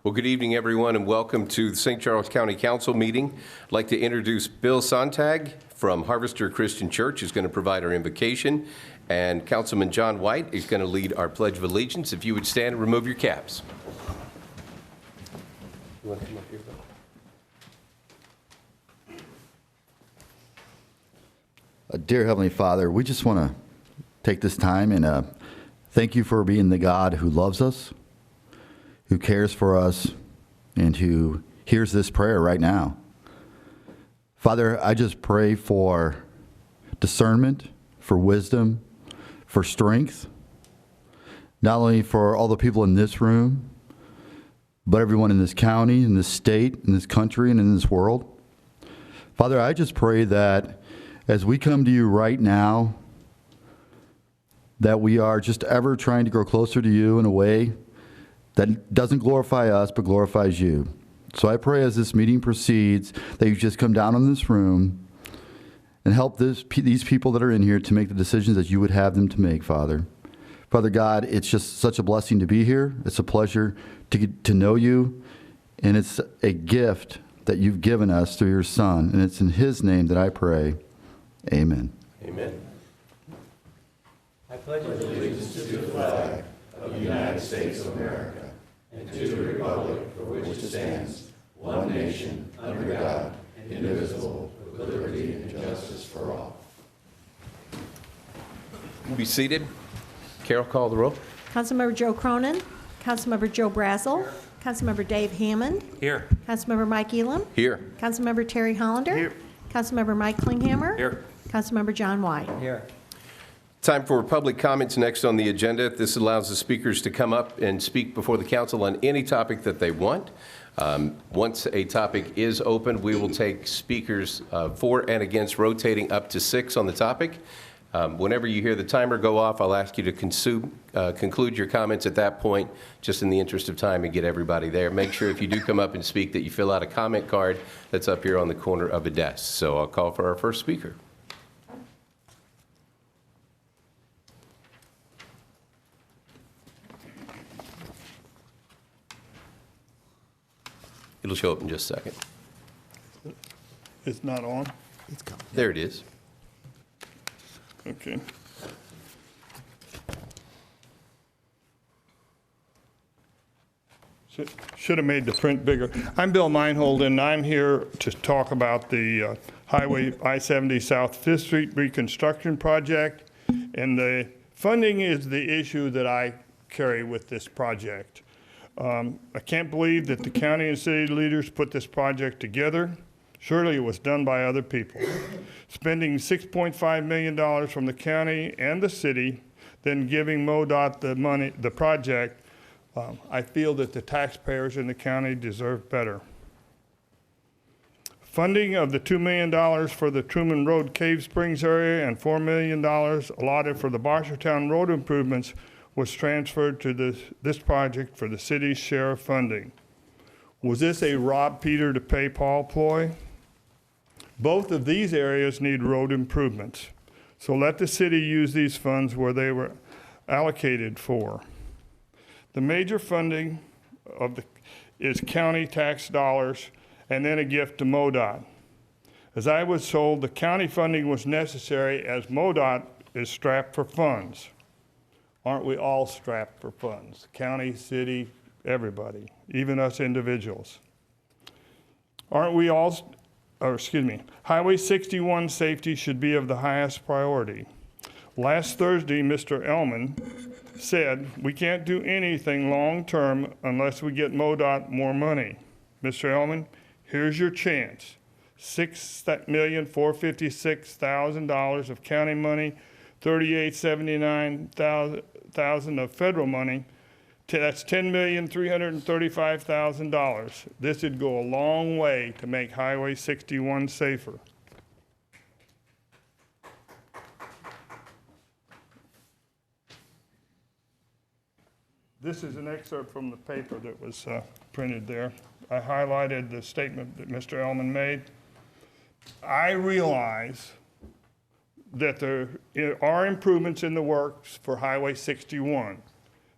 Well, good evening, everyone, and welcome to the St. Charles County Council meeting. I'd like to introduce Bill Sontag from Harvester Christian Church, who's going to provide our invocation, and Councilman John White is going to lead our Pledge of Allegiance. If you would stand and remove your caps. You want to come up here, Bill? Dear Heavenly Father, we just want to take this time and thank you for being the God who loves us, who cares for us, and who hears this prayer right now. Father, I just pray for discernment, for wisdom, for strength, not only for all the people in this room, but everyone in this county, in this state, in this country, and in this world. Father, I just pray that as we come to you right now, that we are just ever trying to grow closer to you in a way that doesn't glorify us, but glorifies you. So I pray as this meeting proceeds, that you just come down in this room and help these people that are in here to make the decisions that you would have them to make, Father. Father God, it's just such a blessing to be here. It's a pleasure to know you, and it's a gift that you've given us through your Son, and it's in his name that I pray. Amen. Amen. I pledge allegiance to the flag of the United States of America and to the republic for which it stands, one nation, under God, indivisible, with liberty and justice for all. Be seated. Carol, call the roll. Councilmember Joe Cronin, Councilmember Joe Brazel, Councilmember Dave Hammond. Here. Councilmember Mike Elam. Here. Councilmember Terry Hollander. Here. Councilmember Mike Klinghammer. Here. Councilmember John White. Here. Time for public comments next on the agenda. This allows the speakers to come up and speak before the council on any topic that they want. Once a topic is open, we will take speakers for and against, rotating up to 6 on the topic. Whenever you hear the timer go off, I'll ask you to conclude your comments at that point, just in the interest of time, and get everybody there. Make sure if you do come up and speak that you fill out a comment card that's up here on the corner of a desk. So I'll call for our first speaker. It'll show up in just a second. It's not on? There it is. Okay. Should have made the print bigger. I'm Bill Meinhold, and I'm here to talk about the Highway I-70 South 5th Street reconstruction project. And the funding is the issue that I carry with this project. I can't believe that the county and city leaders put this project together. Surely it was done by other people. Spending $6.5 million from the county and the city, then giving MoDOT the money, the project, I feel that the taxpayers in the county deserve better. Funding of the $2 million for the Truman Road Cave Springs area and $4 million allotted for the Bartertown Road improvements was transferred to this project for the city's share of funding. Was this a rob Peter to pay Paul ploy? Both of these areas need road improvements, so let the city use these funds where they were allocated for. The major funding is county tax dollars and then a gift to MoDOT. As I was told, the county funding was necessary as MoDOT is strapped for funds. Aren't we all strapped for funds? County, city, everybody, even us individuals. Aren't we all, Highway 61 safety should be of the highest priority. Last Thursday, Mr. Elman said, we can't do anything long-term unless we get MoDOT more money. Mr. Elman, here's your chance. $6,456,000 of county money, $38,79,000 of federal money. That's $10,335,000. This would go a long way to make Highway 61 safer. This is an excerpt from the paper that was printed there. I highlighted the statement that Mr. Elman made. I realize that there are improvements in the works for Highway 61,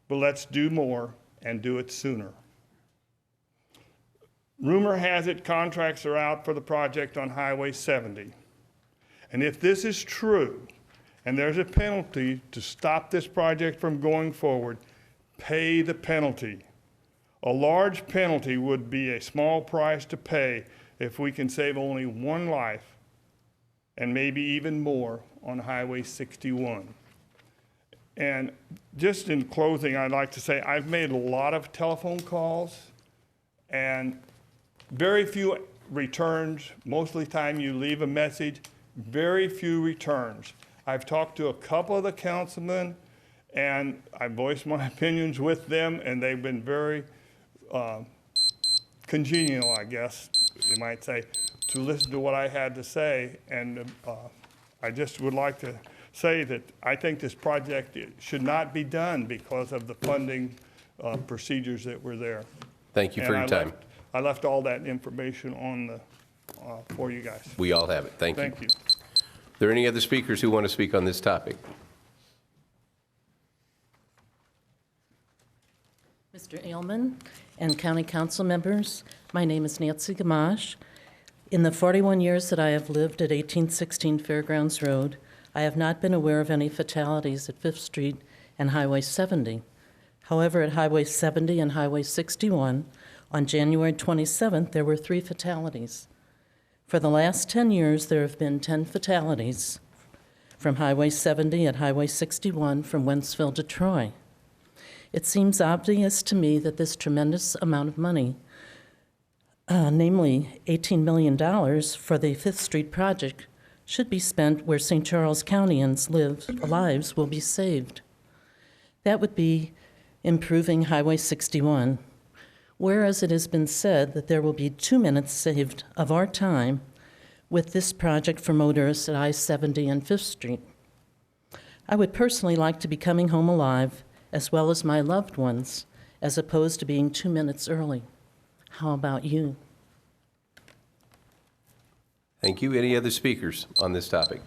but let's do more and do it sooner. Rumor has it contracts are out for the project on Highway 70. And if this is true, and there's a penalty to stop this project from going forward, pay the penalty. A large penalty would be a small price to pay if we can save only one life, and maybe even more, on Highway 61. And just in closing, I'd like to say I've made a lot of telephone calls, and very few returns. Most of the time you leave a message, very few returns. I've talked to a couple of the councilmen, and I voiced my opinions with them, and they've been very congenial, I guess you might say, to listen to what I had to say. And I just would like to say that I think this project should not be done because of the funding procedures that were there. Thank you for your time. I left all that information on the, for you guys. We all have it. Thank you. Thank you. Are there any other speakers who want to speak on this topic? Mr. Aylman and County Council members, my name is Nancy Gamache. In the 41 years that I have lived at 1816 Fairgrounds Road, I have not been aware of any fatalities at 5th Street and Highway 70. However, at Highway 70 and Highway 61, on January 27th, there were 3 fatalities. For the last 10 years, there have been 10 fatalities from Highway 70 and Highway 61 from Wentzville to Troy. It seems obvious to me that this tremendous amount of money, namely $18 million for the 5th Street project, should be spent where St. Charles Countyans' lives will be saved. That would be improving Highway 61. Whereas it has been said that there will be 2 minutes saved of our time with this project for motorists at I-70 and 5th Street. I would personally like to be coming home alive, as well as my loved ones, as opposed to being 2 minutes early. How about you? Thank you. Any other speakers on this topic?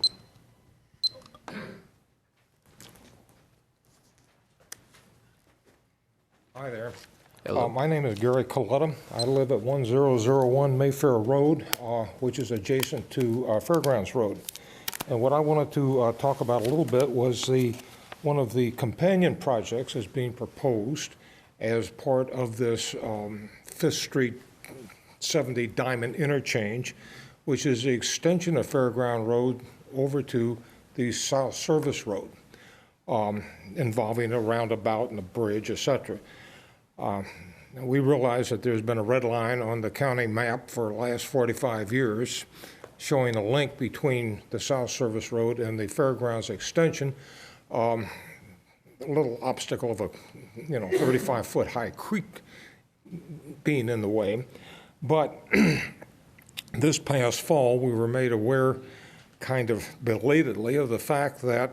Hi there. Hello. My name is Gary Coletta. I live at 1001 Mayfair Road, which is adjacent to Fairgrounds Road. And what I wanted to talk about a little bit was one of the companion projects is being proposed as part of this 5th Street 70 Diamond Interchange, which is the extension of Fairground Road over to the South Service Road, involving a roundabout and a bridge, etc. We realize that there's been a red line on the county map for the last 45 years showing a link between the South Service Road and the Fairgrounds extension. A little obstacle of a 35-foot high creek being in the way. But this past fall, we were made aware, kind of belatedly, of the fact that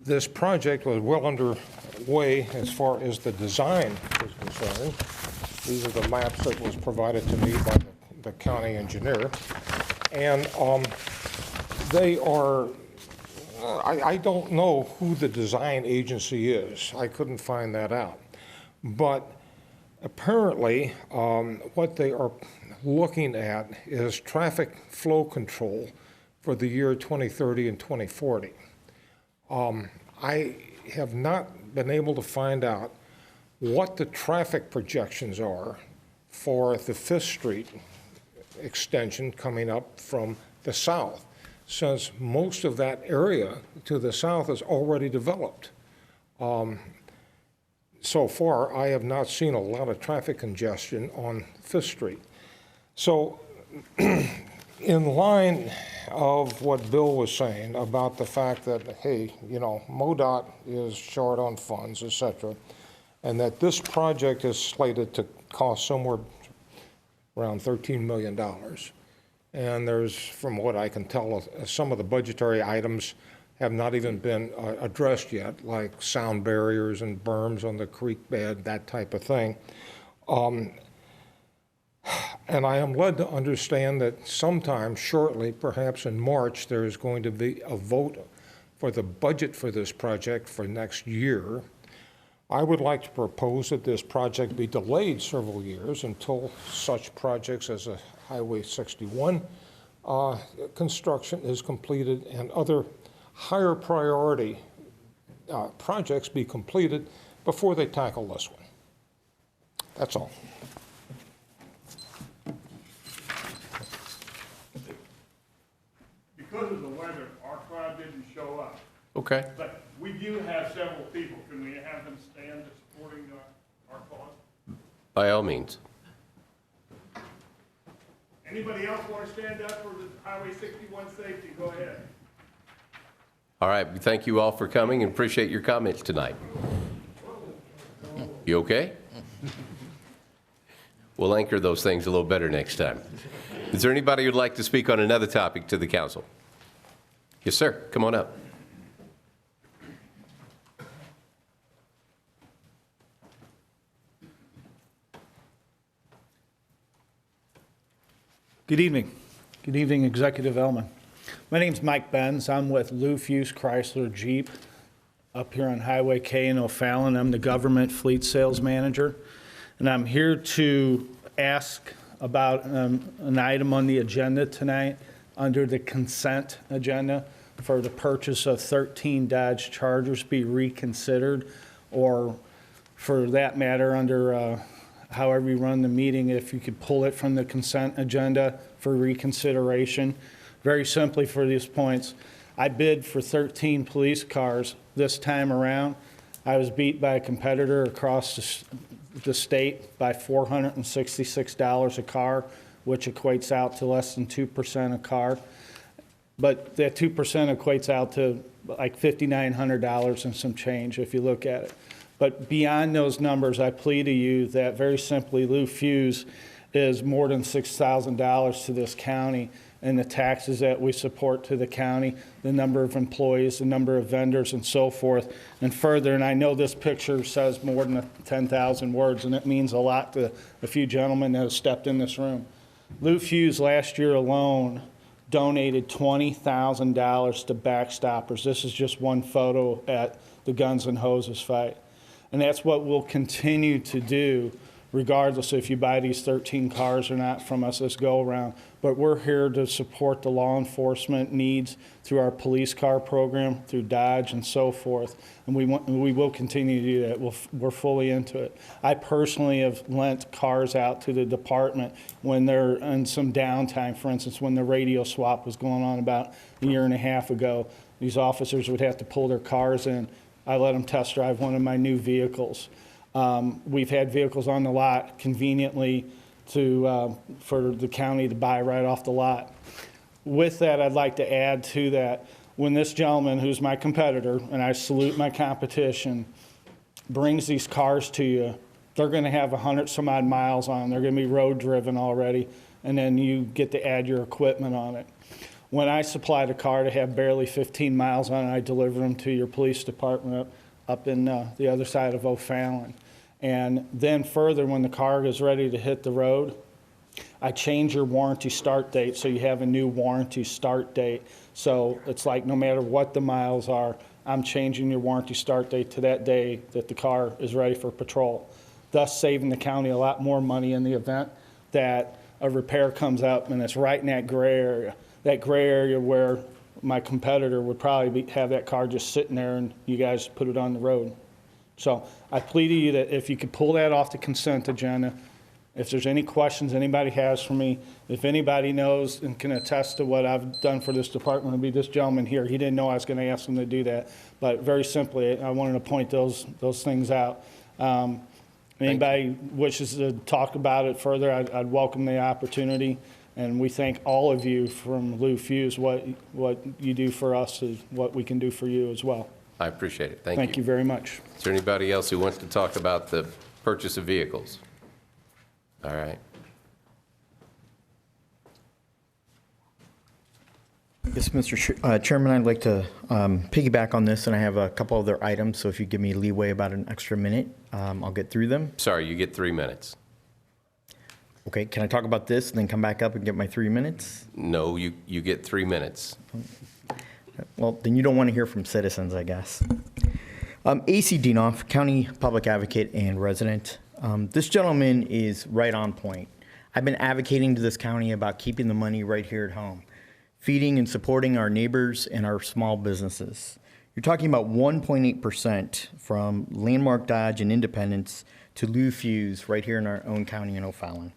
this project was well underway as far as the design is concerned. These are the maps that was provided to me by the county engineer. And they are, I don't know who the design agency is. I couldn't find that out. But apparently, what they are looking at is traffic flow control for the year 2030 and 2040. I have not been able to find out what the traffic projections are for the 5th Street extension coming up from the south, since most of that area to the south is already developed. So far, I have not seen a lot of traffic congestion on 5th Street. So in line of what Bill was saying about the fact that, hey, MoDOT is short on funds, et cetera, and that this project is slated to cost somewhere around $13 million. And there's, from what I can tell, some of the budgetary items have not even been addressed yet, like sound barriers and berms on the creek bed, that type of thing. And I am led to understand that sometime shortly, perhaps in March, there is going to be a vote for the budget for this project for next year. I would like to propose that this project be delayed several years until such projects as a Highway 61 construction is completed and other higher priority projects be completed before they tackle this one. That's all. Because of the weather, our crowd didn't show up. Okay. But we do have several people. Can we have them stand supporting our cause? By all means. Anybody else want to stand up for the Highway 61 safety? Go ahead. All right, we thank you all for coming and appreciate your comments tonight. You okay? We'll anchor those things a little better next time. Is there anybody who'd like to speak on another topic to the council? Yes, sir. Come on up. Good evening. Good evening, Executive Elman. My name's Mike Benz. I'm with Lou Fuse Chrysler Jeep up here on Highway K in O'Fallon. I'm the government fleet sales manager, and I'm here to ask about an item on the agenda tonight under the consent agenda for the purchase of 13 Dodge Chargers be reconsidered, or for that matter, under however you run the meeting, if you could pull it from the consent agenda for reconsideration. Very simply for these points, I bid for 13 police cars this time around. I was beat by a competitor across the state by $466 a car, which equates out to less than 2% a car. But that 2% equates out to like $5,900 and some change if you look at it. But beyond those numbers, I plead to you that very simply Lou Fuse is more than $6,000 to this county, and the taxes that we support to the county, the number of employees, the number of vendors, and so forth. And further, and I know this picture says more than 10,000 words, and it means a lot to a few gentlemen that have stepped in this room. Lou Fuse last year alone donated $20,000 to Backstoppers. This is just one photo at the Guns N' Hoses fight. And that's what we'll continue to do regardless if you buy these 13 cars or not from us this go around. But we're here to support the law enforcement needs through our police car program, through Dodge and so forth. And we will continue to do that. We're fully into it. I personally have lent cars out to the department when they're in some downtime. For instance, when the radio swap was going on about a year and a half ago, these officers would have to pull their cars in. I let them test drive one of my new vehicles. We've had vehicles on the lot conveniently for the county to buy right off the lot. With that, I'd like to add to that, when this gentleman, who's my competitor, and I salute my competition, brings these cars to you, they're going to have 100 some odd miles on them. They're going to be road driven already, and then you get to add your equipment on it. When I supplied a car to have barely 15 miles on it, I deliver them to your police department up in the other side of O'Fallon. And then further, when the car is ready to hit the road, I change your warranty start date so you have a new warranty start date. So it's like no matter what the miles are, I'm changing your warranty start date to that day that the car is ready for patrol, thus saving the county a lot more money in the event that a repair comes up and it's right in that gray area where my competitor would probably have that car just sitting there and you guys put it on the road. So I plead to you that if you could pull that off the consent agenda, if there's any questions anybody has for me, if anybody knows and can attest to what I've done for this department, it'll be this gentleman here. He didn't know I was going to ask him to do that. But very simply, I wanted to point those things out. Anybody wishes to talk about it further, I'd welcome the opportunity. And we thank all of you from Lou Fuse. What you do for us is what we can do for you as well. I appreciate it. Thank you. Thank you very much. Is there anybody else who wants to talk about the purchase of vehicles? All right. Yes, Mr. Chairman, I'd like to piggyback on this, and I have a couple other items, so if you give me leeway about an extra minute, I'll get through them. Sorry, you get 3 minutes. Okay, can I talk about this and then come back up and get my 3 minutes? No, you get 3 minutes. Well, then you don't want to hear from citizens, I guess. A.C. Dienoff, County Public Advocate and resident. This gentleman is right on point. I've been advocating to this county about keeping the money right here at home, feeding and supporting our neighbors and our small businesses. You're talking about 1.8% from Landmark Dodge and Independence to Lou Fuse right here in our own county in O'Fallon.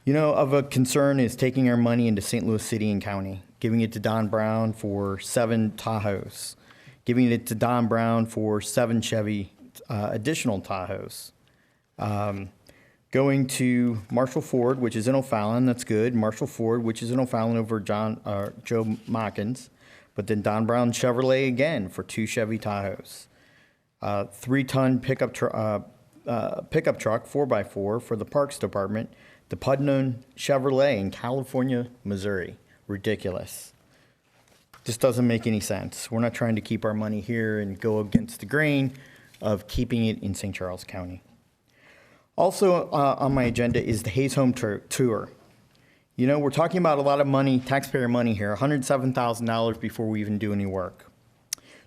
You know, of a concern is taking our money into St. Louis City and County, giving it to Don Brown for 7 Tahoes, giving it to Don Brown for 7 Chevy additional Tahoes. Going to Marshall Ford, which is in O'Fallon, that's good. Marshall Ford, which is in O'Fallon over Joe Mockins. But then Don Brown Chevrolet again for 2 Chevy Tahoes. 3-ton pickup truck, 4x4 for the Parks Department. The Putnam Chevrolet in California, Missouri. Ridiculous. Just doesn't make any sense. We're not trying to keep our money here and go against the grain of keeping it in St. Charles County. Also on my agenda is the Hayes Home Tour. You know, we're talking about a lot of money, taxpayer money here, $107,000 before we even do any work.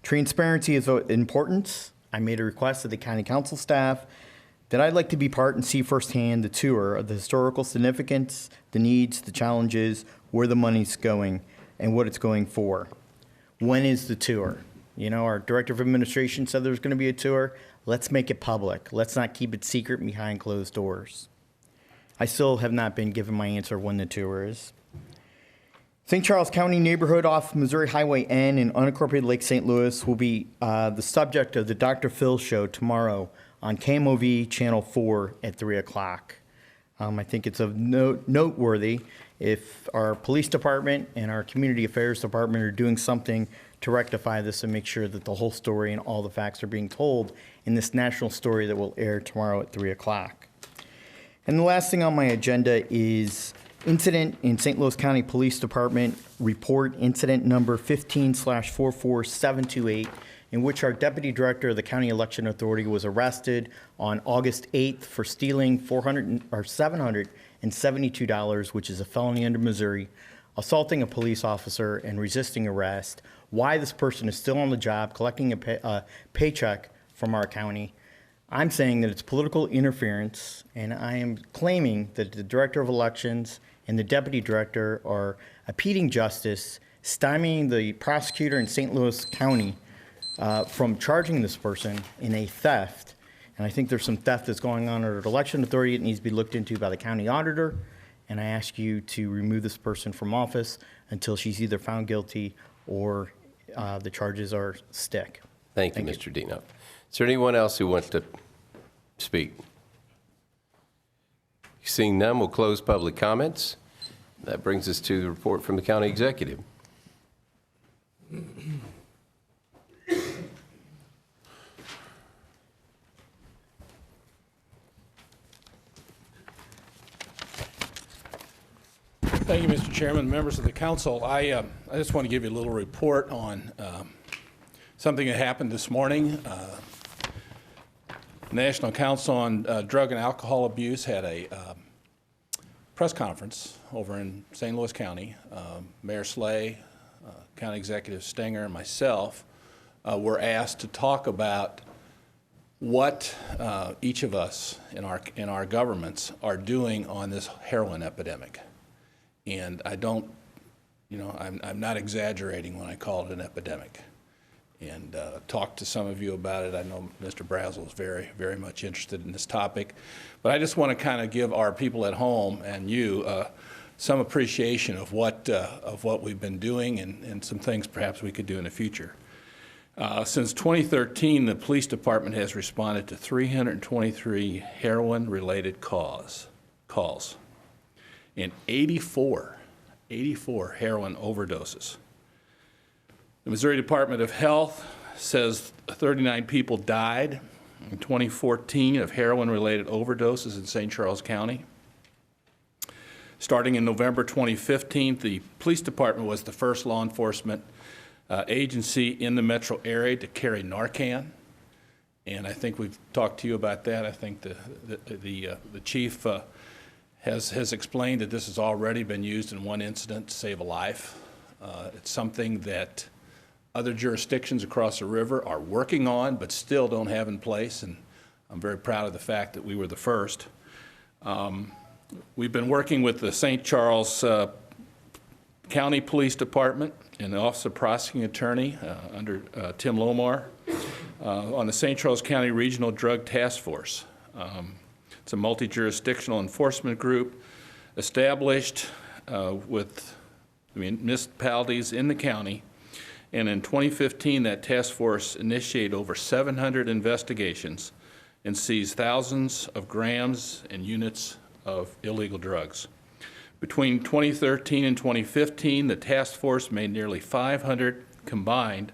Transparency is important. I made a request to the county council staff that I'd like to be part and see firsthand the tour of the historical significance, the needs, the challenges, where the money's going, and what it's going for. When is the tour? You know, our director of administration said there's going to be a tour. Let's make it public. Let's not keep it secret behind closed doors. I still have not been given my answer when the tour is. St. Charles County neighborhood off Missouri Highway N in unincorporated Lake St. Louis will be the subject of the Dr. Phil show tomorrow on KMOV Channel 4 at 3 o'clock. I think it's of noteworthy if our police department and our community affairs department are doing something to rectify this and make sure that the whole story and all the facts are being told in this national story that will air tomorrow at 3 o'clock. And the last thing on my agenda is incident in St. Louis County Police Department report incident number 15/44728, in which our deputy director of the county election authority was arrested on August 8th for stealing $772, which is a felony under Missouri, assaulting a police officer and resisting arrest. Why this person is still on the job collecting a paycheck from our county. I'm saying that it's political interference, and I am claiming that the director of elections and the deputy director are impeding justice, stymieing the prosecutor in St. Louis County from charging this person in a theft. And I think there's some theft that's going on at our election authority. It needs to be looked into by the county auditor. And I ask you to remove this person from office until she's either found guilty or the charges are stick. Thank you, Mr. Dino. Is there anyone else who wants to speak? Seeing none, we'll close public comments. That brings us to the report from the county executive. Thank you, Mr. Chairman, members of the council. I just want to give you a little report on something that happened this morning. National Council on Drug and Alcohol Abuse had a press conference over in St. Louis County. Mayor Slay, County Executive Stenger, and myself were asked to talk about what each of us in our governments are doing on this heroin epidemic. And I don't, I'm not exaggerating when I call it an epidemic. And talked to some of you about it. I know Mr. Brazel is very, very much interested in this topic. But I just want to kind of give our people at home and you some appreciation of what we've been doing and some things perhaps we could do in the future. Since 2013, the police department has responded to 323 heroin-related calls and 84 heroin overdoses. The Missouri Department of Health says 39 people died in 2014 of heroin-related overdoses in St. Charles County. Starting in November 2015, the police department was the first law enforcement agency in the metro area to carry Narcan. And I think we've talked to you about that. I think the chief has explained that this has already been used in one incident to save a life. It's something that other jurisdictions across the river are working on but still don't have in place, and I'm very proud of the fact that we were the first. We've been working with the St. Charles County Police Department and the Office of Prosecuting Attorney under Tim Lomar on the St. Charles County Regional Drug Task Force. It's a multi-jurisdictional enforcement group established with the municipalities in the county, and in 2015 that task force initiated over 700 investigations and seized thousands of grams and units of illegal drugs. Between 2013 and 2015, the task force made nearly 500 combined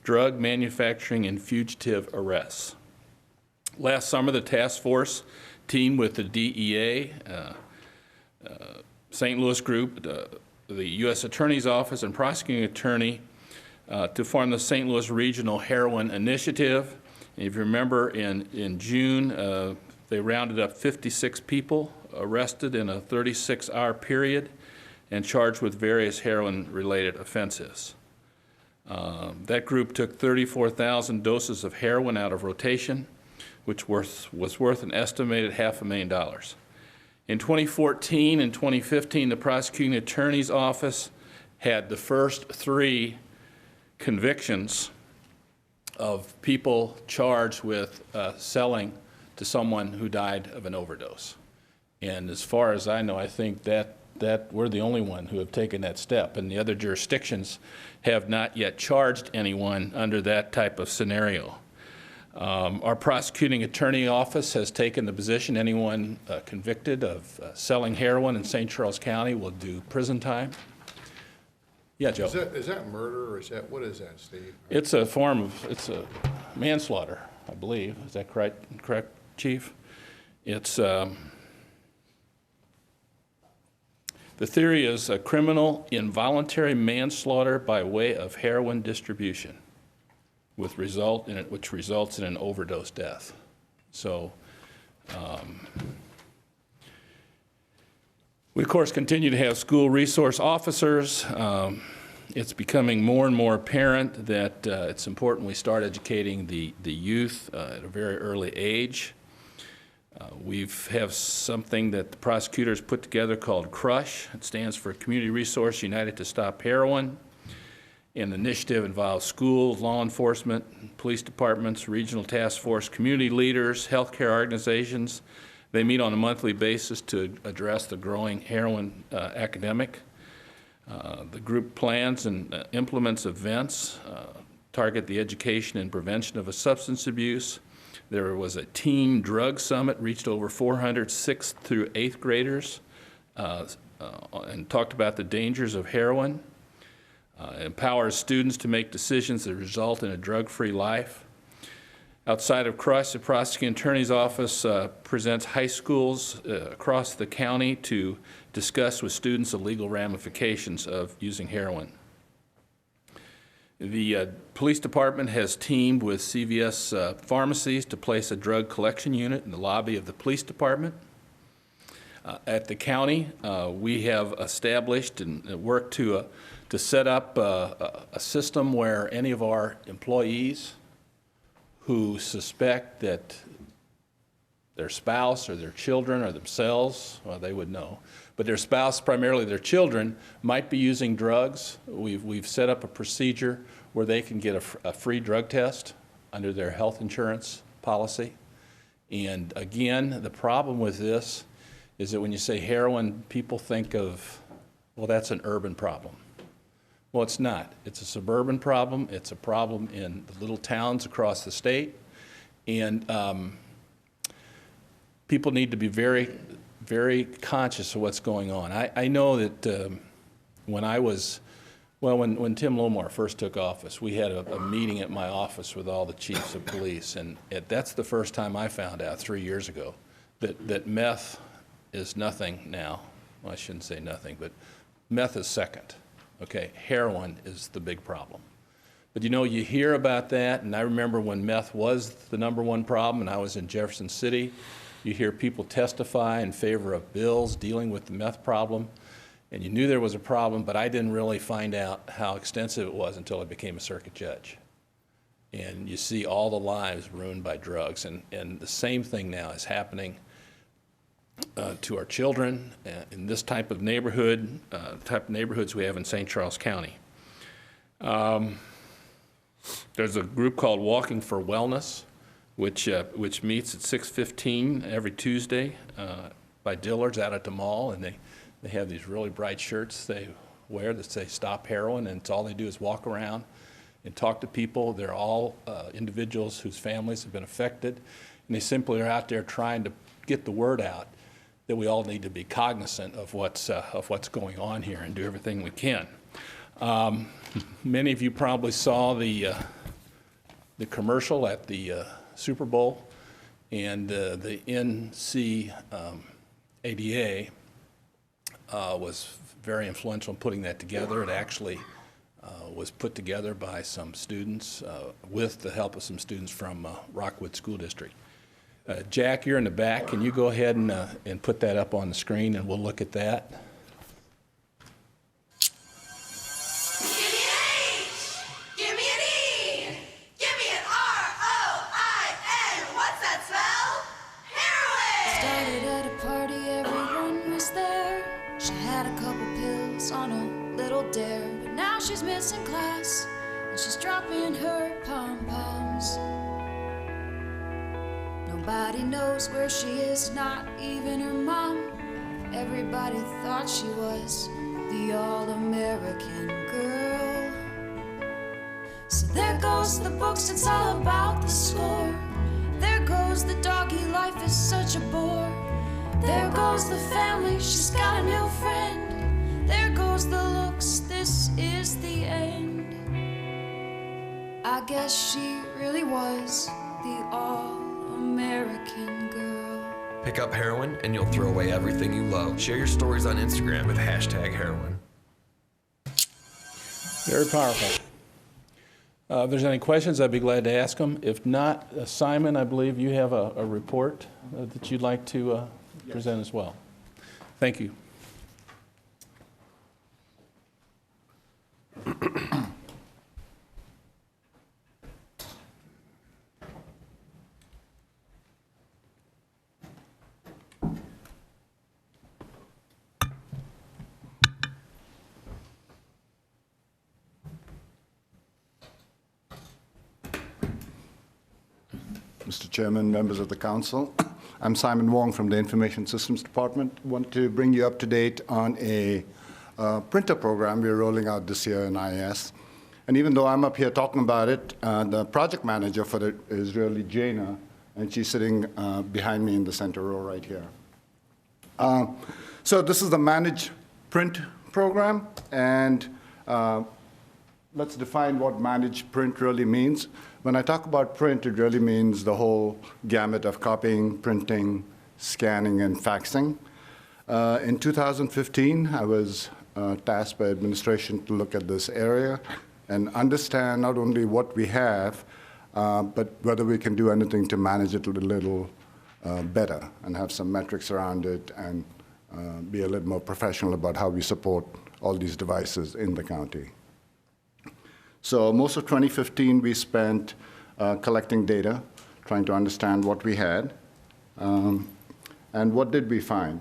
drug manufacturing and fugitive arrests. Last summer, the task force teamed with the DEA, St. Louis Group, the U.S. Attorney's Office, and Prosecuting Attorney to form the St. Louis Regional Heroin Initiative. And if you remember, in June, they rounded up 56 people arrested in a 36-hour period and charged with various heroin-related offenses. That group took 34,000 doses of heroin out of rotation, which was worth an estimated $500,000. In 2014 and 2015, the Prosecuting Attorney's Office had the first 3 convictions of people charged with selling to someone who died of an overdose. And as far as I know, I think that we're the only one who have taken that step, and the other jurisdictions have not yet charged anyone under that type of scenario. Our prosecuting attorney office has taken the position anyone convicted of selling heroin in St. Charles County will do prison time. Yeah, Joe. Is that murder, or what is that, Steve? It's a form of, it's a manslaughter, I believe. Is that correct, Chief? It's, the theory is a criminal involuntary manslaughter by way of heroin distribution, which results in an overdose death. So, we, of course, continue to have school resource officers. It's becoming more and more apparent that it's important we start educating the youth at a very early age. We have something that the prosecutors put together called CRUSH. It stands for Community Resource United to Stop Heroin. And the initiative involves schools, law enforcement, police departments, regional task force, community leaders, healthcare organizations. They meet on a monthly basis to address the growing heroin epidemic. The group plans and implements events, target the education and prevention of substance abuse. There was a teen drug summit, reached over 400 6th through 8th graders, and talked about the dangers of heroin. Empowers students to make decisions that result in a drug-free life. Outside of CRUSH, the Prosecuting Attorney's Office presents high schools across the county to discuss with students the legal ramifications of using heroin. The police department has teamed with CVS pharmacies to place a drug collection unit in the lobby of the police department. At the county, we have established and worked to set up a system where any of our employees who suspect that their spouse or their children or themselves, well, they would know, but their spouse, primarily their children, might be using drugs. We've set up a procedure where they can get a free drug test under their health insurance policy. And again, the problem with this is that when you say heroin, people think of, well, that's an urban problem. Well, it's not. It's a suburban problem. It's a problem in the little towns across the state. And people need to be very, very conscious of what's going on. I know that when Tim Lomar first took office, we had a meeting at my office with all the chiefs of police, and that's the first time I found out 3 years ago that meth is nothing now. Well, I shouldn't say nothing, but meth is second. Okay, heroin is the big problem. But you know, you hear about that, and I remember when meth was the #1 problem, and I was in Jefferson City, you hear people testify in favor of bills dealing with the meth problem. And you knew there was a problem, but I didn't really find out how extensive it was until I became a circuit judge. And you see all the lives ruined by drugs. And the same thing now is happening to our children in this type of neighborhood, type of neighborhoods we have in St. Charles County. There's a group called Walking for Wellness, which meets at 6:15 every Tuesday by Dillard's out at the mall, and they have these really bright shirts they wear that say "Stop Heroin," and it's all they do is walk around and talk to people. They're all individuals whose families have been affected, and they simply are out there trying to get the word out that we all need to be cognizant of what's going on here and do everything we can. Many of you probably saw the commercial at the Super Bowl, and the NCADA was very influential in putting that together. It actually was put together by some students with the help of some students from Rockwood School District. Jack, you're in the back. Can you go ahead and put that up on the screen, and we'll look at that? But now she's missing class and she's dropping her pom-poms. Nobody knows where she is, not even her mom. Everybody thought she was the all-American girl. So there goes the books, it's all about the score. There goes the doggy, life is such a bore. There goes the family, she's got a new friend. There goes the looks, this is the end. I guess she really was the all-American girl. Pick up heroin and you'll throw away everything you love. Share your stories on Instagram with #heroin. Very powerful. If there's any questions, I'd be glad to ask them. If not, Simon, I believe you have a report that you'd like to present as well. Thank you. Mr. Chairman, members of the council, I'm Simon Wong from the Information Systems Department. I want to bring you up to date on a printer program we're rolling out this year in IS. And even though I'm up here talking about it, the project manager for it is really Jana, and she's sitting behind me in the center row right here. So this is the Managed Print program, and let's define what managed print really means. When I talk about print, it really means the whole gamut of copying, printing, scanning, and faxing. In 2015, I was tasked by administration to look at this area and understand not only what we have, but whether we can do anything to manage it a little better and have some metrics around it and be a little more professional about how we support all these devices in the county. So most of 2015, we spent collecting data, trying to understand what we had. And what did we find?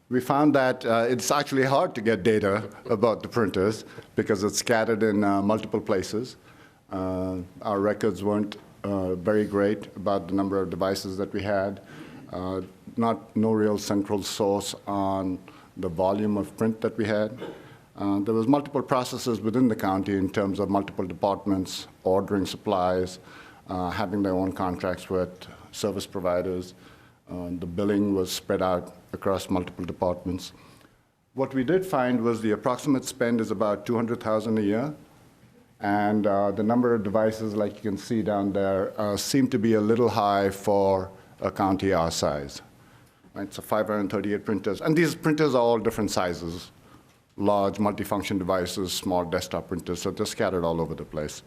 We found that it's actually hard to get data about the printers because it's scattered in multiple places. Our records weren't very great about the number of devices that we had. No real central source on the volume of print that we had. There was multiple processes within the county in terms of multiple departments, ordering supplies, having their own contracts with service providers. The billing was spread out across multiple departments. What we did find was the approximate spend is about $200,000 a year. And the number of devices, like you can see down there, seem to be a little high for a county our size. Right? So 538 printers. And these printers are all different sizes. Large multifunction devices, small desktop printers, so they're scattered all over the place.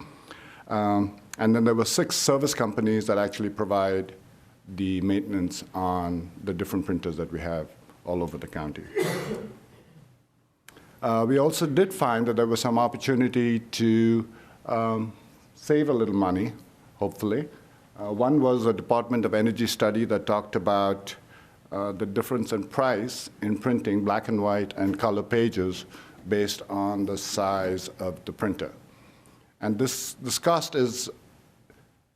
And then there were 6 service companies that actually provide the maintenance on the different printers that we have all over the county. We also did find that there was some opportunity to save a little money, hopefully. One was a Department of Energy study that talked about the difference in price in printing black and white and color pages based on the size of the printer. And this cost is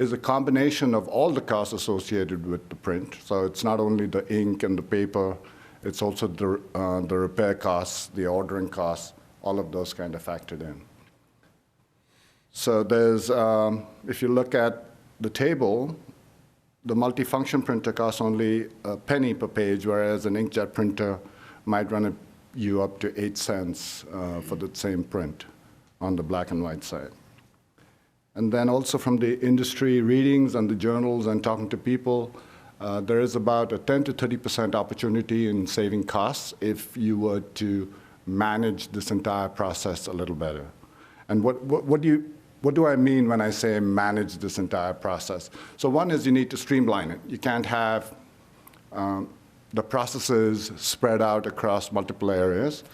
a combination of all the costs associated with the print. So it's not only the ink and the paper, it's also the repair costs, the ordering costs, all of those kind of factored in. So there's, if you look at the table, the multifunction printer costs only a penny per page, whereas an inkjet printer might run you up to 8 cents for the same print on the black and white side. And then also from the industry readings and the journals and talking to people, there is about a 10 to 30% opportunity in saving costs if you were to manage this entire process a little better. And what do I mean when I say manage this entire process? So one is you need to streamline it. You can't have the processes spread out across multiple areas.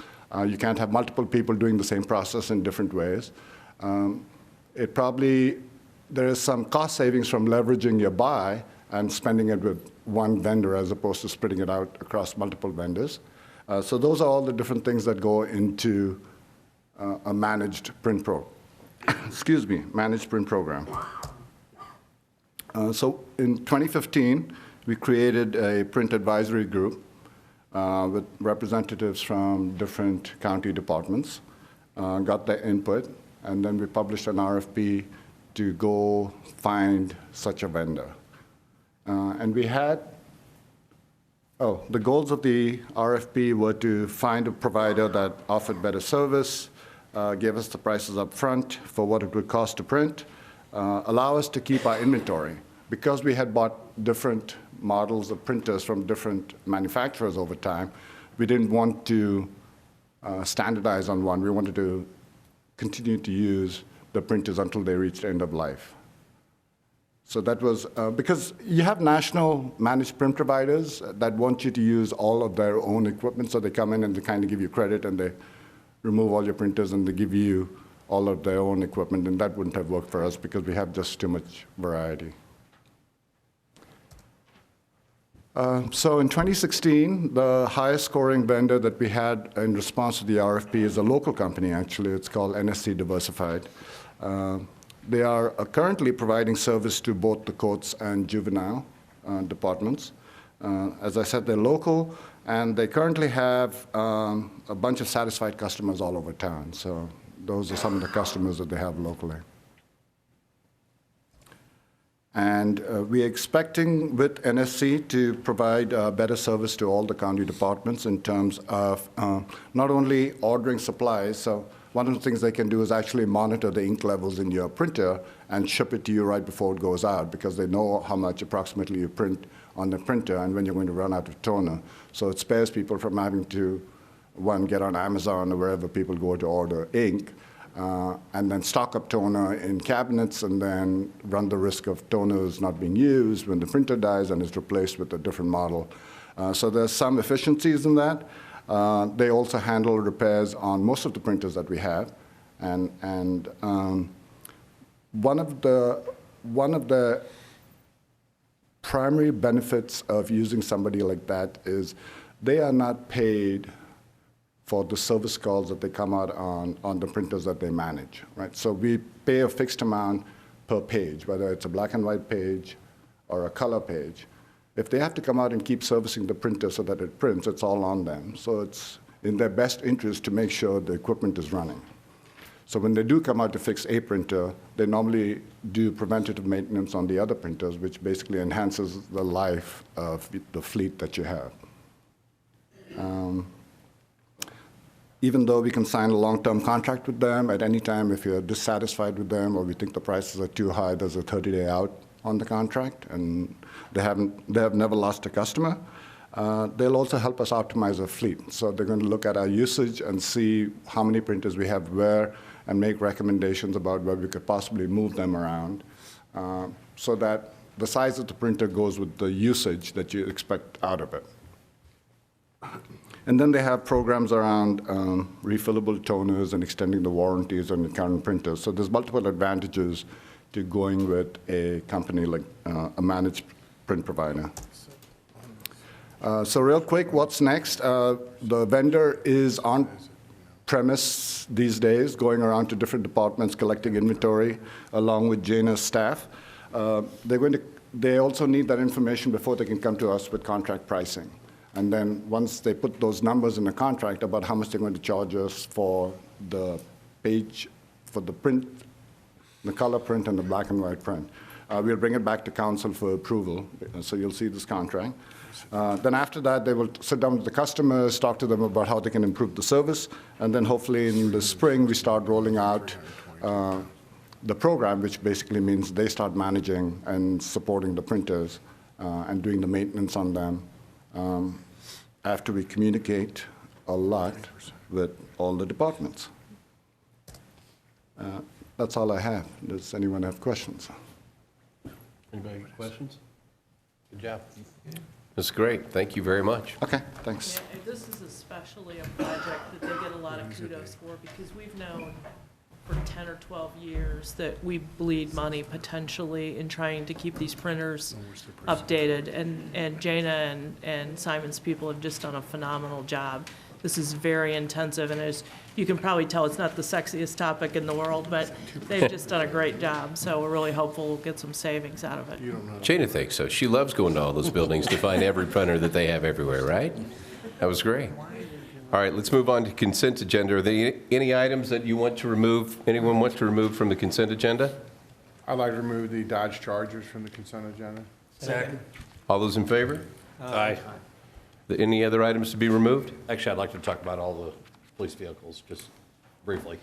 You can't have multiple people doing the same process in different ways. There is some cost savings from leveraging your buy and spending it with one vendor as opposed to splitting it out across multiple vendors. So those are all the different things that go into a managed print managed print program. So in 2015, we created a print advisory group with representatives from different county departments, got their input, and then we published an RFP to go find such a vendor. And we had, the goals of the RFP were to find a provider that offered better service, gave us the prices up front for what it would cost to print, allow us to keep our inventory. Because we had bought different models of printers from different manufacturers over time, we didn't want to standardize on one. We wanted to continue to use the printers until they reached end of life. So that was, because you have national managed print providers that want you to use all of their own equipment, so they come in and they kind of give you credit and they remove all your printers and they give you all of their own equipment, and that wouldn't have worked for us because we have just too much variety. So in 2016, the highest scoring vendor that we had in response to the RFP is a local company, actually. It's called NSC Diversified. They are currently providing service to both the courts and juvenile departments. As I said, they're local, and they currently have a bunch of satisfied customers all over town. So those are some of the customers that they have locally. And we're expecting with NSC to provide better service to all the county departments in terms of not only ordering supplies. So one of the things they can do is actually monitor the ink levels in your printer and ship it to you right before it goes out, because they know how much approximately you print on the printer and when you're going to run out of toner. So it spares people from having to, one, get on Amazon or wherever people go to order ink, and then stock up toner in cabinets and then run the risk of toners not being used when the printer dies and is replaced with a different model. So there's some efficiencies in that. They also handle repairs on most of the printers that we have. And one of the primary benefits of using somebody like that is they are not paid for the service calls that they come out on the printers that they manage, right? So we pay a fixed amount per page, whether it's a black and white page or a color page. If they have to come out and keep servicing the printer so that it prints, it's all on them. So it's in their best interest to make sure the equipment is running. So when they do come out to fix a printer, they normally do preventative maintenance on the other printers, which basically enhances the life of the fleet that you have. Even though we can sign a long-term contract with them, at any time if you're dissatisfied with them or we think the prices are too high, there's a 30-day out on the contract, and they have never lost a customer. They'll also help us optimize our fleet. So they're going to look at our usage and see how many printers we have where and make recommendations about where we could possibly move them around so that the size of the printer goes with the usage that you expect out of it. And then they have programs around refillable toners and extending the warranties on the current printers. So there's multiple advantages to going with a company like a managed print provider. So real quick, what's next? The vendor is on premise these days, going around to different departments, collecting inventory, along with Jana's staff. They also need that information before they can come to us with contract pricing. And then once they put those numbers in the contract about how much they're going to charge us for the page, for the print, the color print and the black and white print, we'll bring it back to council for approval. So you'll see this contract. Then after that, they will sit down with the customers, talk to them about how they can improve the service, and then hopefully in the spring, we start rolling out the program, which basically means they start managing and supporting the printers and doing the maintenance on them after we communicate a lot with all the departments. That's all I have. Does anyone have questions? Anybody have questions? Good job. That's great. Thank you very much. Okay, thanks. Yeah, this is especially a project that they get a lot of kudos for because we've known for 10 or 12 years that we bleed money potentially in trying to keep these printers updated. And Jana and Simon's people have just done a phenomenal job. This is very intensive, and as you can probably tell, it's not the sexiest topic in the world, but they've just done a great job. So we're really hopeful we'll get some savings out of it. Jana thinks so. She loves going to all those buildings to find every printer that they have everywhere, right? That was great. All right, let's move on to consent agenda. Are there any items that you want to remove, anyone wants to remove from the consent agenda? I'd like to remove the Dodge Chargers from the consent agenda. Second. All those in favor? Aye. Any other items to be removed? Actually, I'd like to talk about all the police vehicles, just briefly.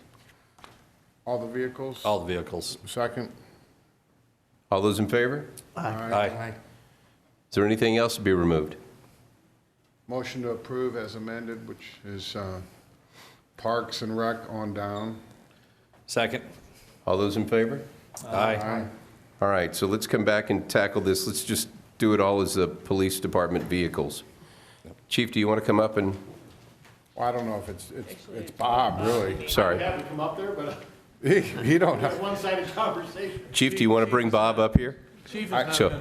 All the vehicles? All the vehicles. Second. All those in favor? Aye. Is there anything else to be removed? Motion to approve as amended, which is Parks and Rec on down. Second. All those in favor? Aye. All right, so let's come back and tackle this. Let's just do it all as the police department vehicles. Chief, do you want to come up and? Well, I don't know if it's Bob, really. Sorry. I have to come up there, but He don't it's a have. one-sided conversation. Chief, do you want to bring Bob up here? Chief has not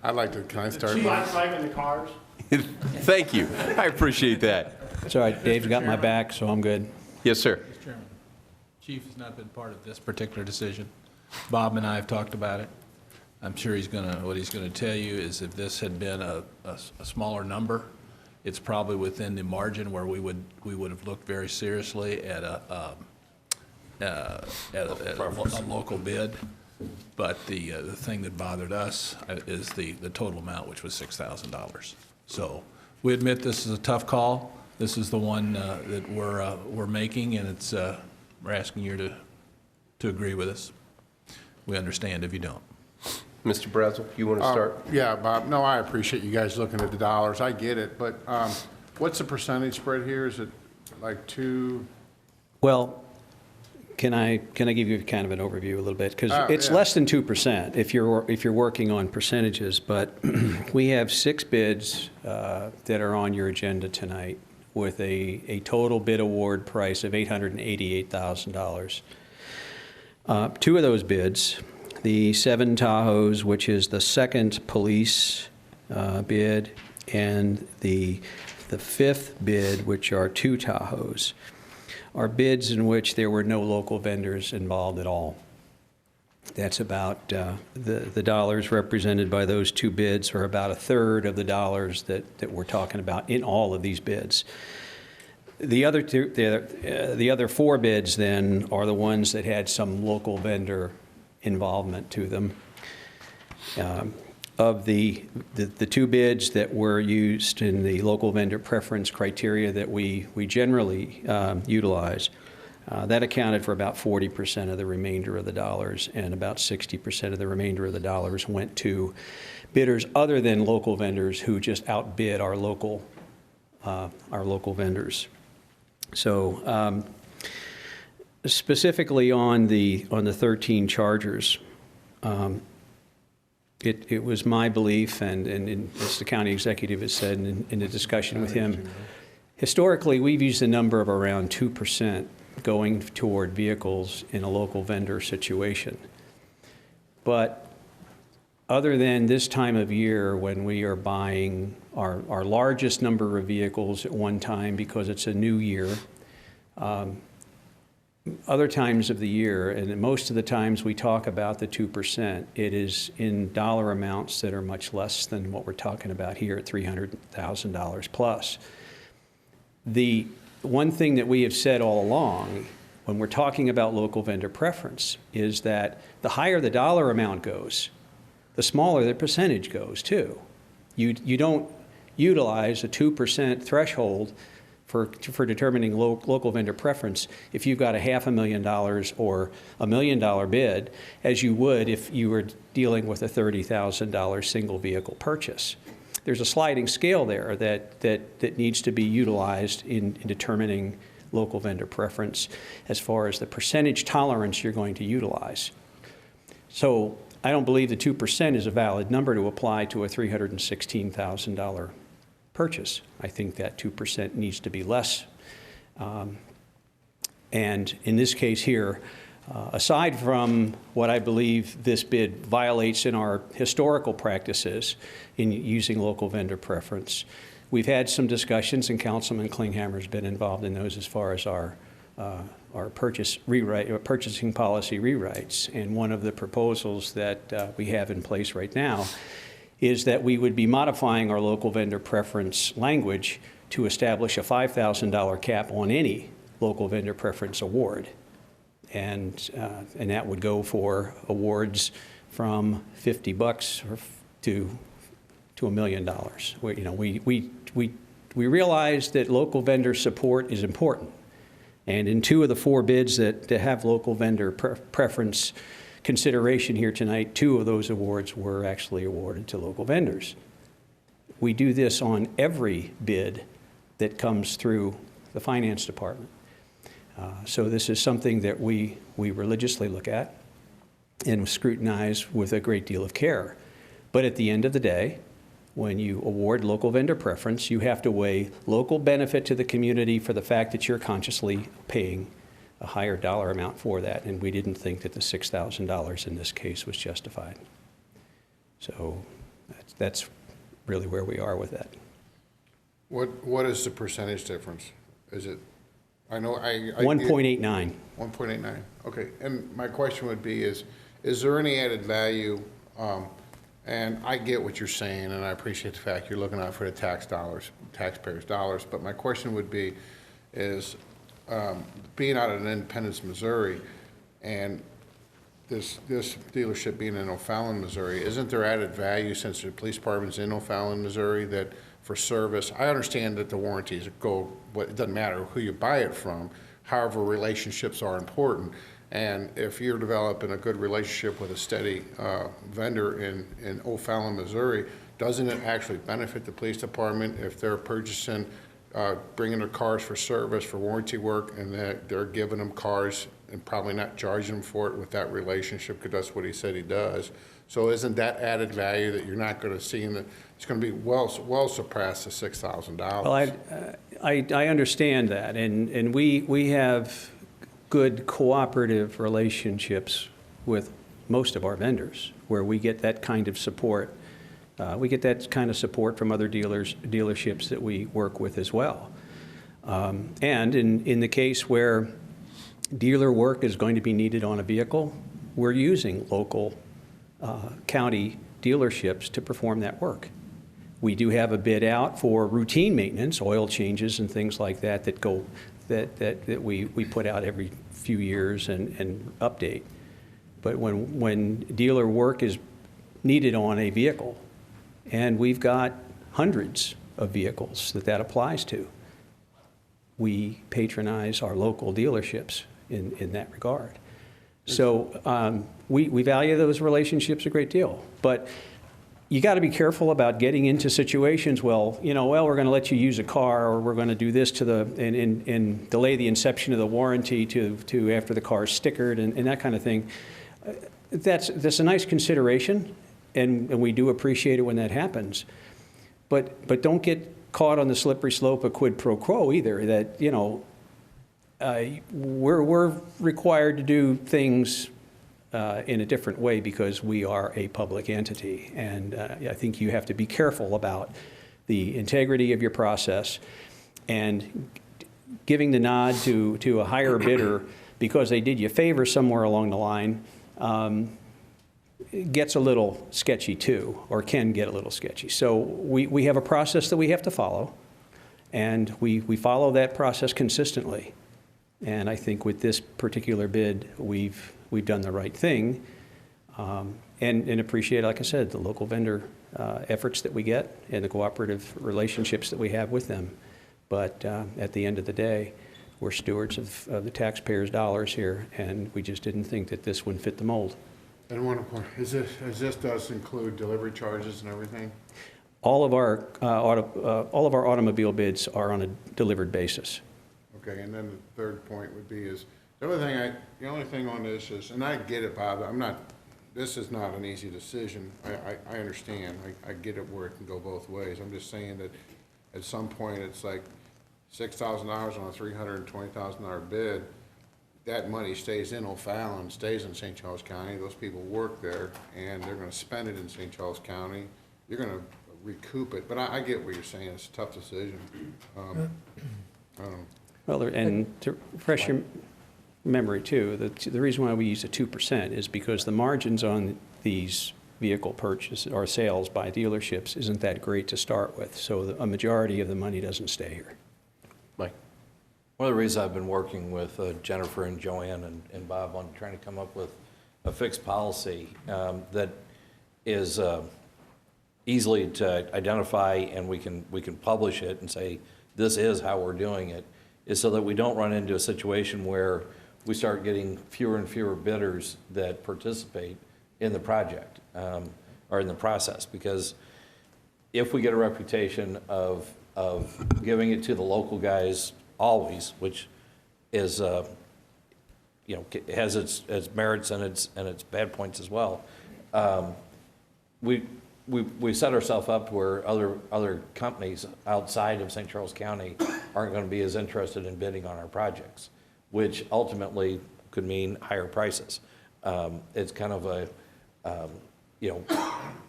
I'd like to, can I start? Chief, I'm driving the cars. Thank you. I appreciate that. It's all right. Dave's got my back, so I'm good. Yes, sir. Mr. Chairman, Chief has not been part of this particular decision. Bob and I have talked about it. I'm sure what he's gonna tell you is if this had been a smaller number, it's probably within the margin where we would have looked very seriously at a local bid. But the thing that bothered us is the total amount, which was $6,000. So we admit this is a tough call. This is the one that we're making, and it's we're asking you to agree with us. We understand if you don't. Mr. Brazel, you want to start? Yeah, Bob. No, I appreciate you guys looking at the dollars. I get it, but what's the percentage spread here? Is it like 2? Well, can I give you kind of an overview a little bit? Because it's yeah. less than 2% if you're working on percentages, but we have 6 bids that are on your agenda tonight with a total bid award price of $888,000. 2 of those bids, the 7 Tahoes, which is the second police bid, and the 5th bid, which are 2 Tahoes, are bids in which there were no local vendors involved at all. That's about, the dollars represented by those 2 bids are about 1/3 of the dollars that we're talking about in all of these bids. The other 4 bids then are the ones that had some local vendor involvement to them. Of the 2 bids that were used in the local vendor preference criteria that we generally utilize, that accounted for about 40% of the remainder of the dollars, and about 60% of the remainder of the dollars went to bidders other than local vendors who just outbid our local vendors. So specifically on the 13 Chargers, it was my belief, and as the county executive has said in the discussion with him, historically, we've used a number of around 2% going toward vehicles in a local vendor situation. But other than this time of year when we are buying our largest number of vehicles at one time because it's a new year, other times of the year, and most of the times we talk about the 2%, it is in dollar amounts that are much less than what we're talking about here at $300,000 plus. The one thing that we have said all along when we're talking about local vendor preference is that the higher the dollar amount goes, the smaller the percentage goes too. You don't utilize a 2% threshold for determining local vendor preference if you've got a $500,000 or $1 million bid, as you would if you were dealing with a $30,000 single vehicle purchase. There's a sliding scale there that needs to be utilized in determining local vendor preference as far as the percentage tolerance you're going to utilize. So I don't believe the 2% is a valid number to apply to a $316,000 purchase. I think that 2% needs to be less. And in this case here, aside from what I believe this bid violates in our historical practices in using local vendor preference, we've had some discussions, and Councilman Klinghammer's been involved in those as far as our purchasing policy rewrites. And one of the proposals that we have in place right now is that we would be modifying our local vendor preference language to establish a $5,000 cap on any local vendor preference award. And that would go for awards from $50 to $1 million. We realize that local vendor support is important. And in 2 of the 4 bids that have local vendor preference consideration here tonight, 2 of those awards were actually awarded to local vendors. We do this on every bid that comes through the finance department. So this is something that we religiously look at and scrutinize with a great deal of care. But at the end of the day, when you award local vendor preference, you have to weigh local benefit to the community for the fact that you're consciously paying a higher dollar amount for that, and we didn't think that the $6,000 in this case was justified. So that's really where we are with that. What is the percentage difference? Is it, I know I 1.89. 1.89, okay. And my question would be is there any added value, and I get what you're saying, and I appreciate the fact you're looking out for the taxpayers' dollars, but my question would be is, being out of Independence, Missouri, and this dealership being in O'Fallon, Missouri, isn't there added value since the police department's in O'Fallon, Missouri, that for service? I understand that the warranties go, but it doesn't matter who you buy it from. However, relationships are important. And if you're developing a good relationship with a steady vendor in O'Fallon, Missouri, doesn't it actually benefit the police department if they're purchasing, bringing their cars for service, for warranty work, and that they're giving them cars and probably not charging them for it with that relationship, because that's what he said he does. So isn't that added value that you're not going to see in the, it's going to be well surpass the $6,000? Well, I understand that, and we have good cooperative relationships with most of our vendors where we get that kind of support. We get that kind of support from other dealerships that we work with as well. And in the case where dealer work is going to be needed on a vehicle, we're using local county dealerships to perform that work. We do have a bid out for routine maintenance, oil changes and things like that that we put out every few years and update. But when dealer work is needed on a vehicle, and we've got hundreds of vehicles that applies to, we patronize our local dealerships in that regard. So we value those relationships a great deal. But you got to be careful about getting into situations, we're going to let you use a car, or we're going to do this to and delay the inception of the warranty to after the car's stickered and that kind of thing. That's a nice consideration, and we do appreciate it when that happens. But don't get caught on the slippery slope of quid pro quo either, that, you know, we're required to do things in a different way because we are a public entity. And I think you have to be careful about the integrity of your process, and giving the nod to a higher bidder because they did you a favor somewhere along the line gets a little sketchy too, or can get a little sketchy. So we have a process that we have to follow, and we follow that process consistently. And I think with this particular bid, we've done the right thing, and appreciate, like I said, the local vendor efforts that we get and the cooperative relationships that we have with them. But at the end of the day, we're stewards of the taxpayers' dollars here, and we just didn't think that this one fit the mold. And one point, is this does include delivery charges and everything? All of our automobile bids are on a delivered basis. Okay, and then the third point would be is, the only thing on this is, and I get it, Bob, this is not an easy decision. I understand. I get it where it can go both ways. I'm just saying that at some point, it's like $6,000 on a $320,000 bid. That money stays in O'Fallon, stays in St. Charles County. Those people work there, and they're going to spend it in St. Charles County. You're going to recoup it. But I get what you're saying. It's a tough decision. I don't know. Well, and to refresh your memory too, the reason why we use a 2% is because the margins on these vehicle purchase or sales by dealerships isn't that great to start with. So a majority of the money doesn't stay here. Mike? One of the reasons I've been working with Jennifer and Joanne and Bob on trying to come up with a fixed policy that is easily to identify, and we can publish it and say, this is how we're doing it, is so that we don't run into a situation where we start getting fewer and fewer bidders that participate in the project or in the process. Because if we get a reputation of giving it to the local guys always, which is has its merits and its bad points as well, we set ourselves up where other companies outside of St. Charles County aren't going to be as interested in bidding on our projects, which ultimately could mean higher prices. It's kind of a,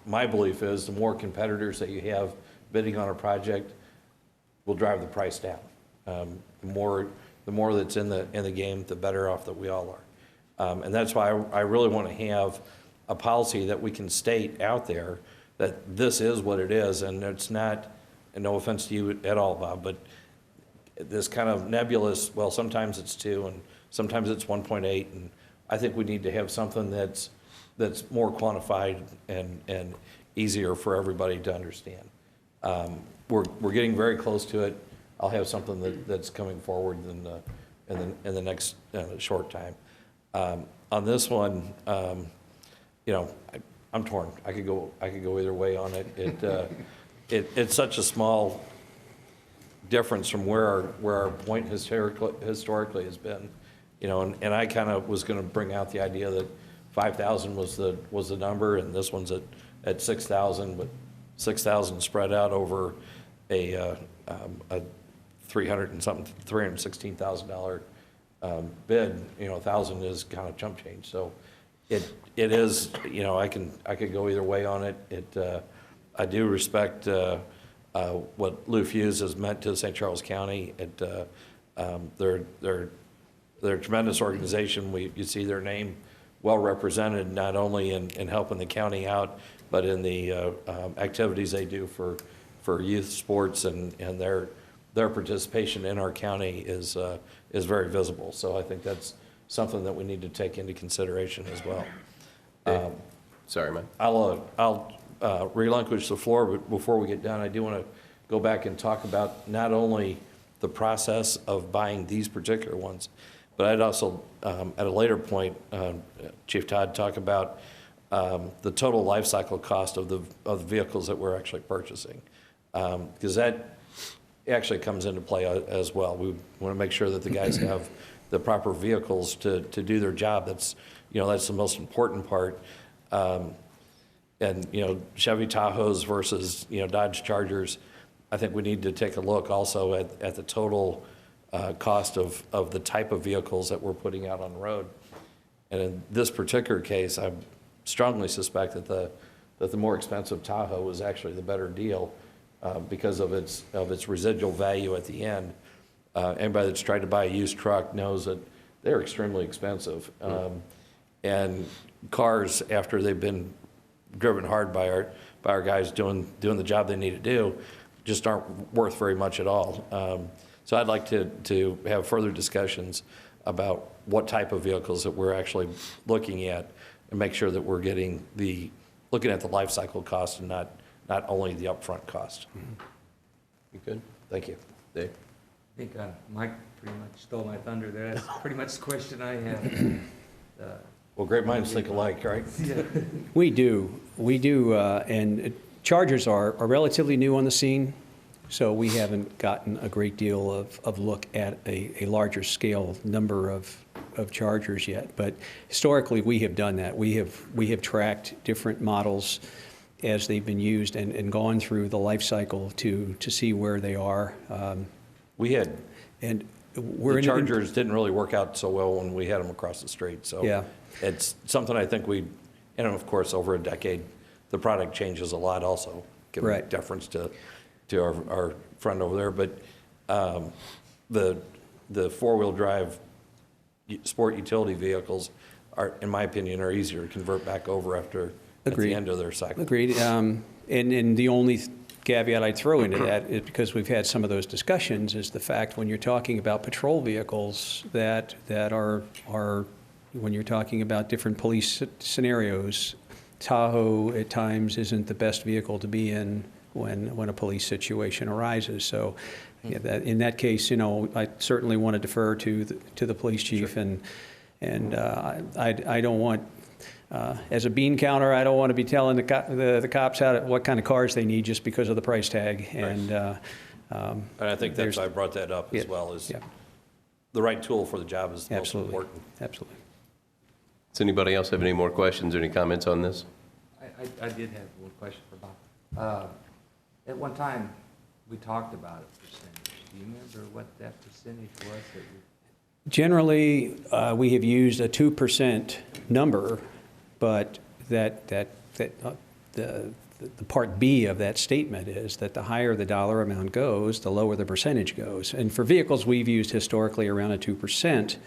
my belief is the more competitors that you have bidding on a project will drive the price down. The more that's in the game, the better off that we all are. And that's why I really want to have a policy that we can state out there that this is what it is, and it's not, and no offense to you at all, Bob, but this kind of nebulous, well, sometimes it's 2 and sometimes it's 1.8, and I think we need to have something that's more quantified and easier for everybody to understand. We're getting very close to it. I'll have something that's coming forward in the next short time. On this one, I'm torn. I could go either way on it. It's such a small difference from where our point historically has been, and I kind of was going to bring out the idea that 5,000 was the number, and this one's at 6,000, but 6,000 spread out over a $316,000 bid. 1,000 is kind of chump change, so it is. I could go either way on it. I do respect what Lou Fuse has meant to St. Charles County. They're a tremendous organization. You see their name well represented, not only in helping the county out, but in the activities they do for youth sports, and their participation in our county is very visible. So I think that's something that we need to take into consideration as well. Sorry, man. I'll relinquish the floor, but before we get done, I do want to go back and talk about not only the process of buying these particular ones, but I'd also, at a later point, Chief Todd, talk about the total life cycle cost of the vehicles that we're actually purchasing, because that actually comes into play as well. We want to make sure that the guys have the proper vehicles to do their job. That's the most important part. And, Chevy Tahoes versus, Dodge Chargers, I think we need to take a look also at the total cost of the type of vehicles that we're putting out on the road. And in this particular case, I strongly suspect that the more expensive Tahoe was actually the better deal because of its residual value at the end. Anybody that's tried to buy a used truck knows that they're extremely expensive. And cars, after they've been driven hard by our guys doing the job they need to do, just aren't worth very much at all. So I'd like to have further discussions about what type of vehicles that we're actually looking at and make sure that we're looking at the life cycle cost and not only the upfront cost. You good? Thank you. Dave? I think Mike pretty much stole my thunder there. That's pretty much the question I have. Well, great minds think alike, right? Yeah. We do, and Chargers are relatively new on the scene, so we haven't gotten a great deal of look at a larger scale number of Chargers yet. But historically, we have done that. We have tracked different models as they've been used and gone through the life cycle to see where they are. The Chargers didn't really work out so well when we had them across the street. So yeah. It's something I think and of course, over a decade, the product changes a lot also, giving deference to our friend over there. But the four-wheel drive sport utility vehicles are, in my opinion, are easier to convert back over after at the end of their cycle. Agreed. And the only caveat I'd throw into that is, because we've had some of those discussions, is the fact when you're talking about patrol vehicles that are when you're talking about different police scenarios, Tahoe at times isn't the best vehicle to be in when a police situation arises. So in that case, I certainly want to defer to the police chief, and I don't want, as a bean counter, I don't want to be telling the cops what kind of cars they need just because of the price tag. And I think that's why I brought that up as well. The right tool for the job is the most important. Absolutely. Does anybody else have any more questions or any comments on this? I did have one question for Bob. At one time, we talked about a percentage. Do you remember what that percentage was? Generally, we have used a 2% number, but the part B of that statement is that the higher the dollar amount goes, the lower the percentage goes. And for vehicles, we've used historically around a 2%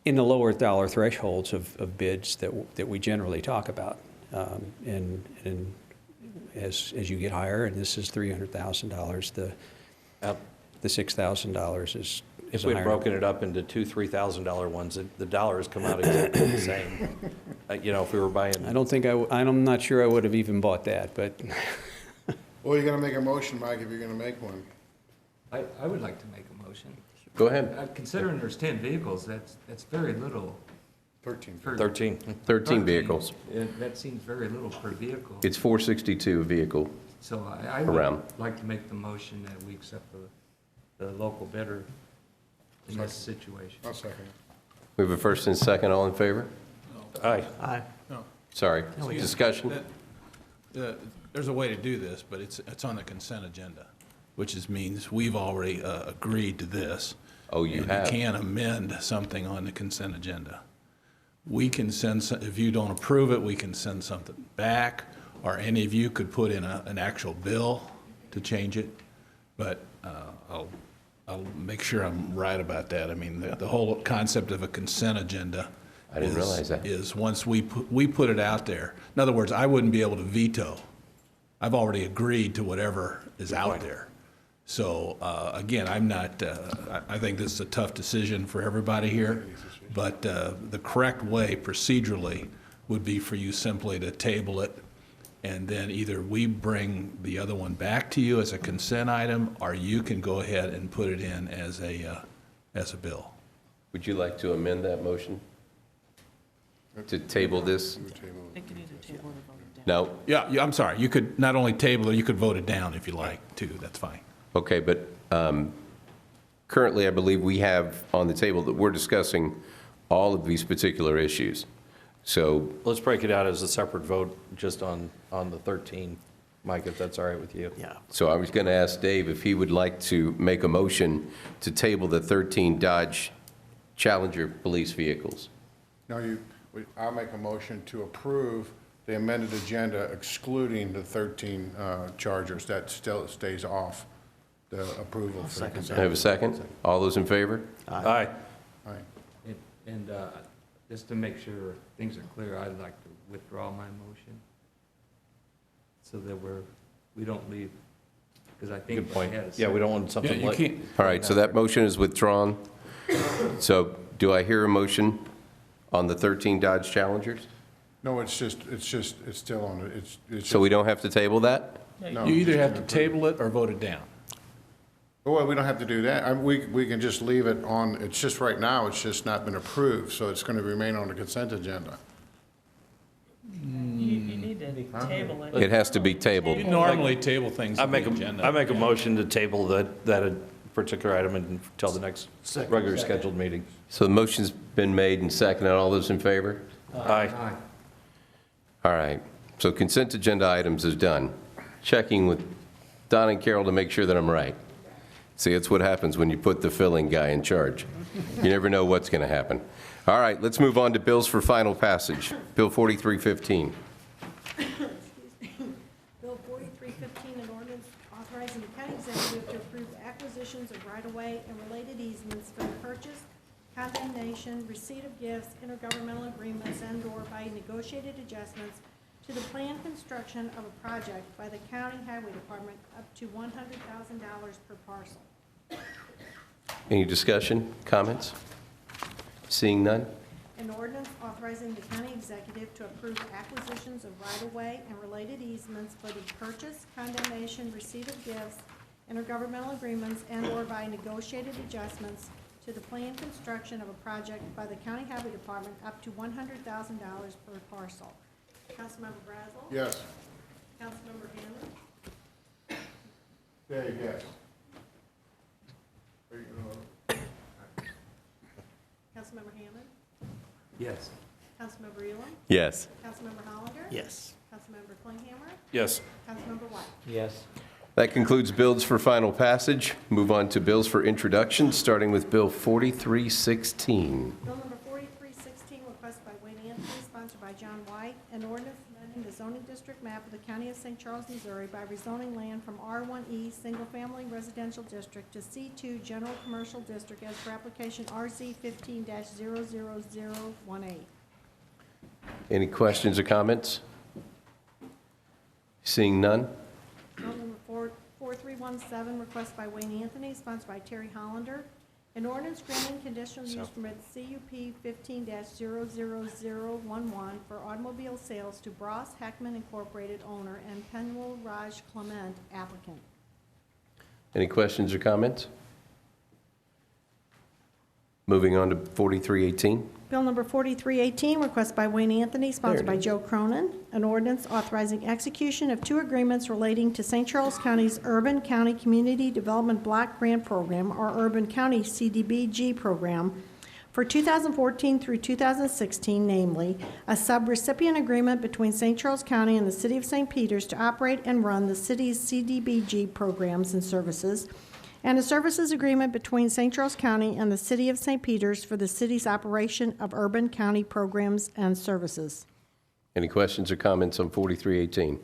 in the lower dollar thresholds of bids that we generally talk about. And as you get higher, and this is $300,000, the $6,000 is If we had broken it up into $2,000-$3,000 ones, the dollars come out exactly the same. If we were buying. I'm not sure I would have even bought that, but. Well, you're going to make a motion, Mike, if you're going to make one. I would like to make a motion. Go ahead. Considering there's 10 vehicles, that's very little. 13 vehicles. That seems very little per vehicle. It's $462 a vehicle. So I would like to make the motion that we accept the local bidder in this situation. I'll second. We have a first and second. All in favor? Aye. Aye. No. Sorry. No, Discussion? There's a way to do this, but it's on the consent agenda, which means we've already agreed to this. Oh, you and have? You can't amend something on the consent agenda. We can send, if you don't approve it, we can send something back, or any of you could put in an actual bill to change it. But I'll make sure I'm right about that. I mean, the whole concept of a consent agenda I didn't realize that. is once we put it out there. In other words, I wouldn't be able to veto. I've already agreed to whatever is out there. So again, I'm not, I think this is a tough decision for everybody here, but the correct way procedurally would be for you simply to table it, and then either we bring the other one back to you as a consent item, or you can go ahead and put it in as a bill. Would you like to amend that motion? To table this? No? Yeah, I'm sorry. You could not only table it, you could vote it down if you like, too. That's fine. Okay, but currently, I believe we have on the table that we're discussing all of these particular issues. So Let's break it out as a separate vote just on the 13, Mike, if that's all right with you. So I was going to ask Dave if he would like to make a motion to table the 13 Dodge Challenger police vehicles. No, I'll make a motion to approve the amended agenda excluding the 13 Chargers. That still stays off the approval for the consent. I have a second? All those in favor? Aye. Aye. And just to make sure things are clear, I'd like to withdraw my motion so that we don't leave, because I think. Good point. we had a Yeah, we don't second. want something like. All right, so that motion is withdrawn. So do I hear a motion on the 13 Dodge Challengers? No, it's still on, it's. So we don't have to table that? No. You either have to table it or vote it down. Well, we don't have to do that. We can just leave it on, it's just right now, it's just not been approved, so it's going to remain on the consent agenda. You need to table it. It has to be tabled. You normally table things I on make the agenda. I make a motion to table that particular item until the next regular scheduled meeting. So the motion's been made and seconded. All those in favor? Aye. All right. So consent agenda items is done. Checking with Don and Carol to make sure that I'm right. See, it's what happens when you put the filling guy in charge. You never know what's going to happen. All right, let's move on to bills for final passage. Bill 4315. Bill 4315, an ordinance authorizing the county executive to approve acquisitions of right-of-way and related easements for the purchase, condemnation, receipt of gifts, intergovernmental agreements, and/or by negotiated adjustments to the planned construction of a project by the county highway department up to $100,000 per parcel. Any discussion, comments? Seeing none? An ordinance authorizing the county executive to approve acquisitions of right-of-way and related easements for the purchase, condemnation, receipt of gifts, intergovernmental agreements, and/or by negotiated adjustments to the planned construction of a project by the county highway department up to $100,000 per parcel. Councilmember Brazel? Yes. Councilmember Hammond? Dave, yes. Councilmember Hammond? Yes. Councilmember Elam? Yes. Councilmember Hollander? Yes. Councilmember Klinghammer? Yes. Councilmember White? Yes. That concludes bills for final passage. Move on to bills for introduction, starting with Bill 4316. Bill number 4316, requested by Wayne Anthony, sponsored by John White, an ordinance amending the zoning district map of the county of St. Charles, Missouri by rezoning land from R1E Single Family Residential District to C2 General Commercial District as per application RZ 15-00018. Any questions or comments? Seeing none? Bill number 4317, requested by Wayne Anthony, sponsored by Terry Hollander, an ordinance granting conditional use permit CUP 15-00011 for automobile sales to Bross Heckman Incorporated owner and Penuel Raj Clement applicant. Any questions or comments? Moving on to 4318. Bill number 4318, requested by Wayne Anthony, sponsored by Joe Cronin, an ordinance authorizing execution of two agreements relating to St. Charles County's Urban County Community Development Block Grant Program, or Urban County CDBG program, for 2014 through 2016, namely, a subrecipient agreement between St. Charles County and the City of St. Peters to operate and run the city's CDBG programs and services, and a services agreement between St. Charles County and the City of St. Peters for the city's operation of urban county programs and services. Any questions or comments on 4318?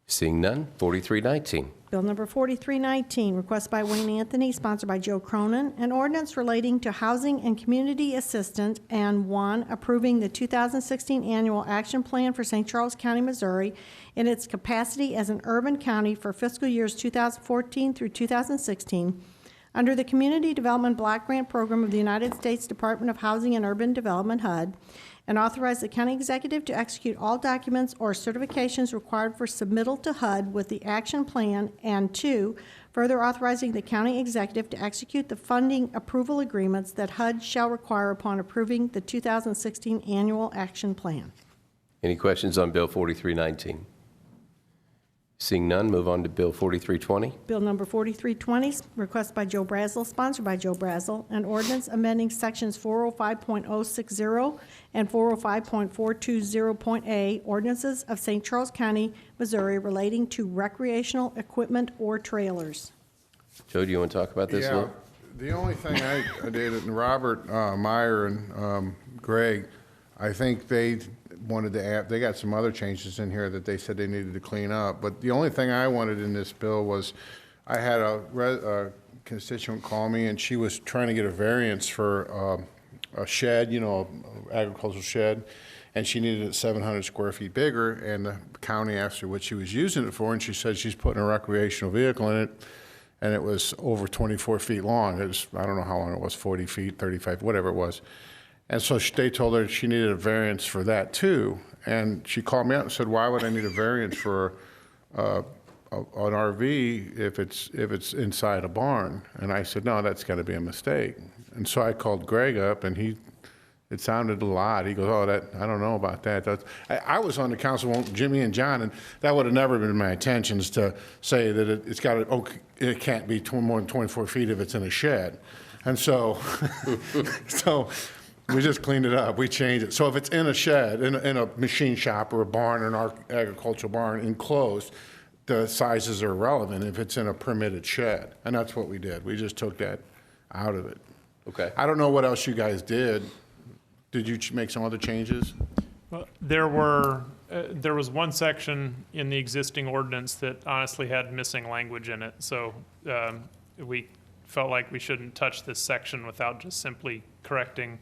Seeing none, 4319. Bill number 4319, requested by Wayne Anthony, sponsored by Joe Cronin, an ordinance relating to housing and community assistance, and one, approving the 2016 annual action plan for St. Charles County, Missouri, in its capacity as an urban county for fiscal years 2014 through 2016, under the Community Development Block Grant Program of the United States Department of Housing and Urban Development, HUD, and authorize the county executive to execute all documents or certifications required for submittal to HUD with the action plan, and two, further authorizing the county executive to execute the funding approval agreements that HUD shall require upon approving the 2016 annual action plan. Any questions on Bill 4319? Seeing none, move on to Bill 4320. Bill number 4320, request by Joe Brazel, sponsored by Joe Brazel, an ordinance amending sections 405.060 and 405.420.a ordinances of St. Charles County, Missouri relating to recreational equipment or trailers. Joe, do you want to talk about this a little? The only thing I did, and Robert Meyer and Greg, I think they wanted to add, they got some other changes in here that they said they needed to clean up. But the only thing I wanted in this bill was, I had a constituent call me, and she was trying to get a variance for a shed, you know, agricultural shed, and she needed it 700 square feet bigger, and the county asked her what she was using it for, and she said she's putting a recreational vehicle in it, and it was over 24 feet long. It was, I don't know how long it was, 40 feet, 35, whatever it was. And so they told her she needed a variance for that too. And she called me up and said, why would I need a variance for an RV if it's inside a barn? And I said, no, that's got to be a mistake. And so I called Greg up, and it sounded a lot. He goes, oh, I don't know about that. I was on the council with Jimmy and John, and that would have never been my intentions to say that it can't be more than 24 feet if it's in a shed. And so, we just cleaned it up. We changed it. So if it's in a shed, in a machine shop or a barn, or an agricultural barn enclosed, the sizes are irrelevant if it's in a permitted shed. And that's what we did. We just took that out of it. Okay. I don't know what else you guys did. Did you make some other changes? Well, there was one section in the existing ordinance that honestly had missing language in it. So we felt like we shouldn't touch this section without just simply correcting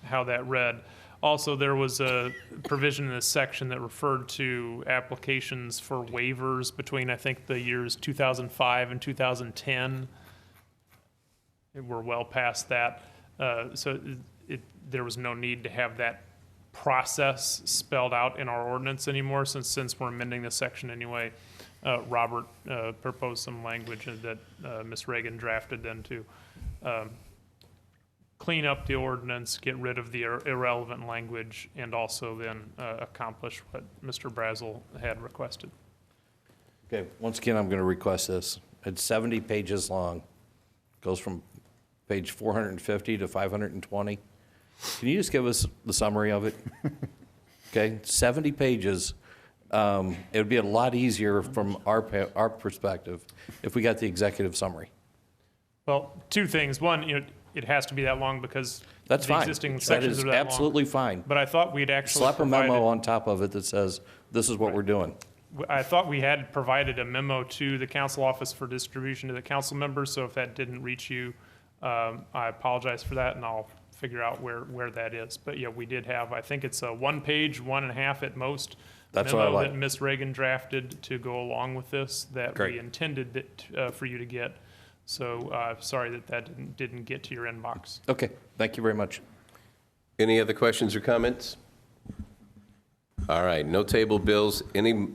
how that read. Also, there was a provision in this section that referred to applications for waivers between, I think, the years 2005 and 2010. We're well past that. So there was no need to have that process spelled out in our ordinance anymore, since we're amending this section anyway. Robert proposed some language that Ms. Reagan drafted then to clean up the ordinance, get rid of the irrelevant language, and also then accomplish what Mr. Brazel had requested. Okay, once again, I'm going to request this. It's 70 pages long. Goes from page 450 to 520. Can you just give us the summary of it? Okay, 70 pages. It would be a lot easier from our perspective if we got the executive summary. Well, two things. One, it has to be that long because That's the fine. existing That sections is are that absolutely long. fine. But I thought we'd actually Slap a memo provided- on top of it that says, this is what we're doing. I thought we had provided a memo to the council office for distribution to the council members, so if that didn't reach you, I apologize for that, and I'll figure out where that is. But yeah, we did have, I think it's a 1 page, 1.5 at most, That's what I memo like. that Ms. Reagan drafted to go along with this that Great. we intended that, for you to get. So sorry that didn't get to your inbox. Okay, thank you very much. Any other questions or comments? All right, no table bills. Any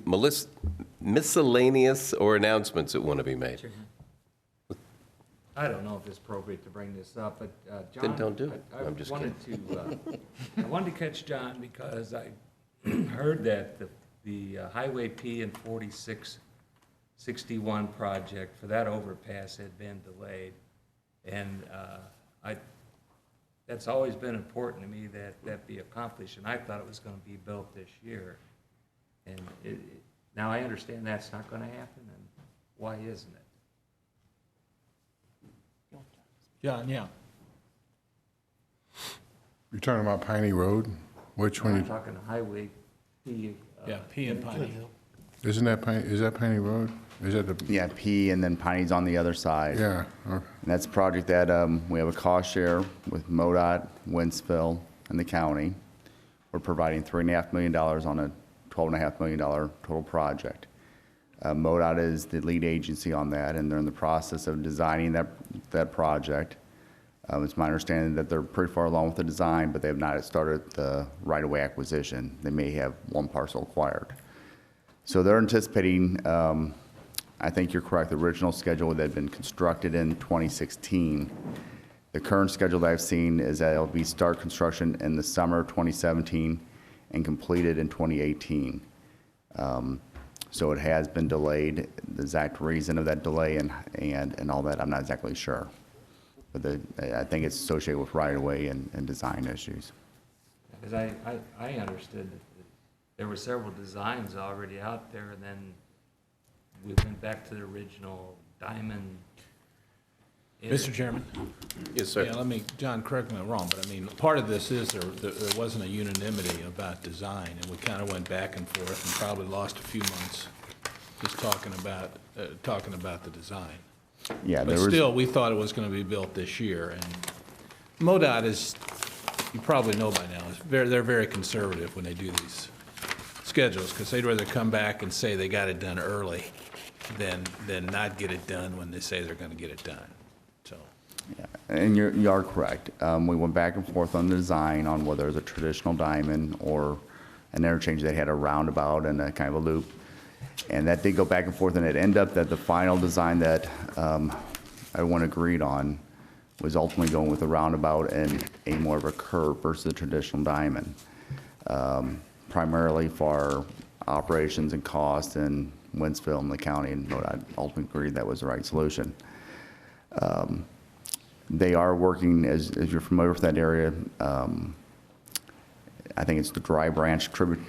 miscellaneous or announcements that want to be made? I don't know if it's appropriate to bring this up, but John. Then don't do it. I'm just I wanted to catch John because I heard that the Highway P and 4661 project for that overpass had been delayed. And that's always been important to me that be accomplished, and I thought it was going to be built this year. And now I understand that's not going to happen, and why isn't it? John, yeah. You're talking about Piney Road? Which one? I'm talking Highway P. Yeah, P and Piney. Isn't that is that Piney Road? Is that the? Yeah, P and then Piney's on the other side. Yeah. And that's a project that we have a cost share with MoDOT, Wentzville, and the county. We're providing $3.5 million on a $12.5 million total project. MoDOT is the lead agency on that, and they're in the process of designing that project. It's my understanding that they're pretty far along with the design, but they have not started the right-of-way acquisition. They may have one parcel acquired. So they're anticipating, I think you're correct, the original schedule that had been constructed in 2016. The current schedule that I've seen is that it'll be start construction in the summer of 2017 and completed in 2018. So it has been delayed. The exact reason of that delay and all that, I'm not exactly sure. But I think it's associated with right-of-way and design issues. Because I understood that there were several designs already out there, and then we went back to the original diamond. Mr. Chairman? Yes, sir. Yeah, John, correct me if I'm wrong, but I mean, part of this is there wasn't a unanimity about design, and we kind of went back and forth and probably lost a few months just talking about the design. Yeah, But still, we thought it was going to be built this year, and MoDOT is, you probably know by now, they're very conservative when they do these schedules, because they'd rather come back and say they got it done early than not get it done when they say they're going to get it done. So. Yeah, and you are correct. We went back and forth on the design on whether it was a traditional diamond or an interchange that had a roundabout and a kind of a loop. And that did go back and forth, and it ended up that the final design that everyone agreed on was ultimately going with a roundabout and a more of a curve versus a traditional diamond, primarily for operations and cost and Wentzville and the county, and I ultimately agreed that was the right solution. They are working, as you're familiar with that area, I think it's the Dry Branch tribute.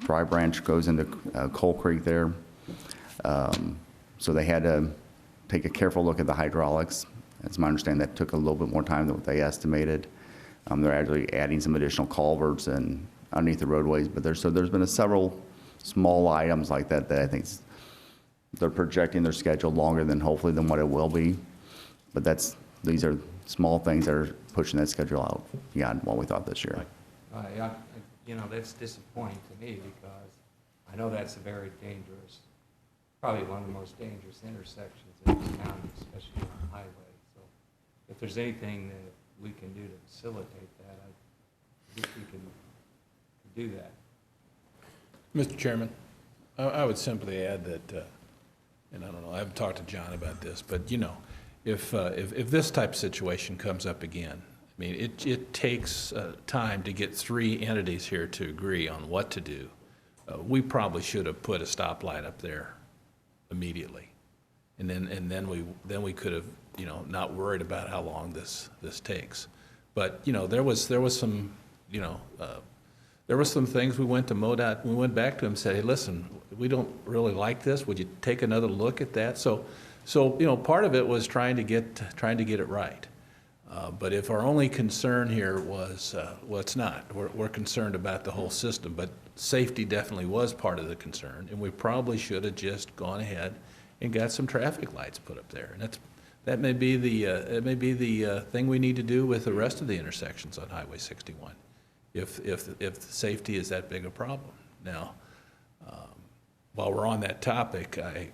Dry Branch goes into Coal Creek there. So they had to take a careful look at the hydraulics. It's my understanding that took a little bit more time than what they estimated. They're actually adding some additional culverts and underneath the roadways, but there's been several small items like that that I think they're projecting their schedule longer than hopefully than what it will be. But these are small things that are pushing that schedule out beyond what we thought this year. You know, that's disappointing to me because I know that's a very dangerous, probably one of the most dangerous intersections in this county, especially on the highway. So if there's anything that we can do to facilitate that, I think we can do that. Mr. Chairman, I would simply add that, and I don't know, I haven't talked to John about this, but you know, if this type of situation comes up again, I mean, it takes time to get 3 entities here to agree on what to do. We probably should have put a stoplight up there immediately, and then we could have, you know, not worried about how long this takes. But you know, there was some, you know, there were some things. We went to MoDOT. We went back to them and said, hey, listen, we don't really like this. Would you take another look at that? So you know, part of it was trying to get it right. But if our only concern here was, well, it's not. We're concerned about the whole system, but safety definitely was part of the concern, and we probably should have just gone ahead and got some traffic lights put up there. And that may be the thing we need to do with the rest of the intersections on Highway 61, if safety is that big a problem. Now, while we're on that topic, I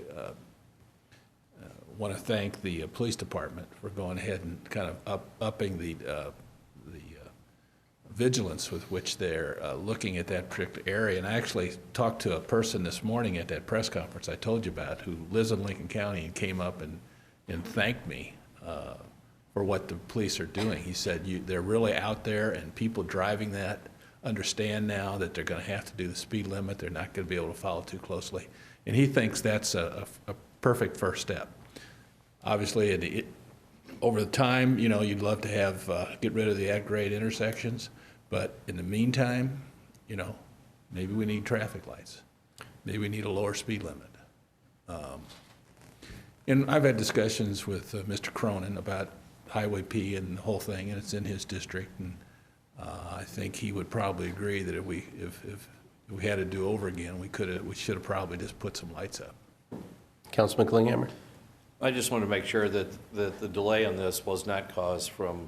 want to thank the police department for going ahead and kind of upping the vigilance with which they're looking at that particular area. And I actually talked to a person this morning at that press conference I told you about who lives in Lincoln County and came up and thanked me for what the police are doing. He said they're really out there, and people driving that understand now that they're going to have to do the speed limit. They're not going to be able to follow too closely. And he thinks that's a perfect first step. Obviously, over the time, you know, you'd love to have get rid of the at-grade intersections, but in the meantime, you know, maybe we need traffic lights. Maybe we need a lower speed limit. And I've had discussions with Mr. Cronin about Highway P and the whole thing, and it's in his district, and I think he would probably agree that if we had to do over again, we should have probably just put some lights up. Councilman Klinghammer? I just want to make sure that the delay on this was not caused from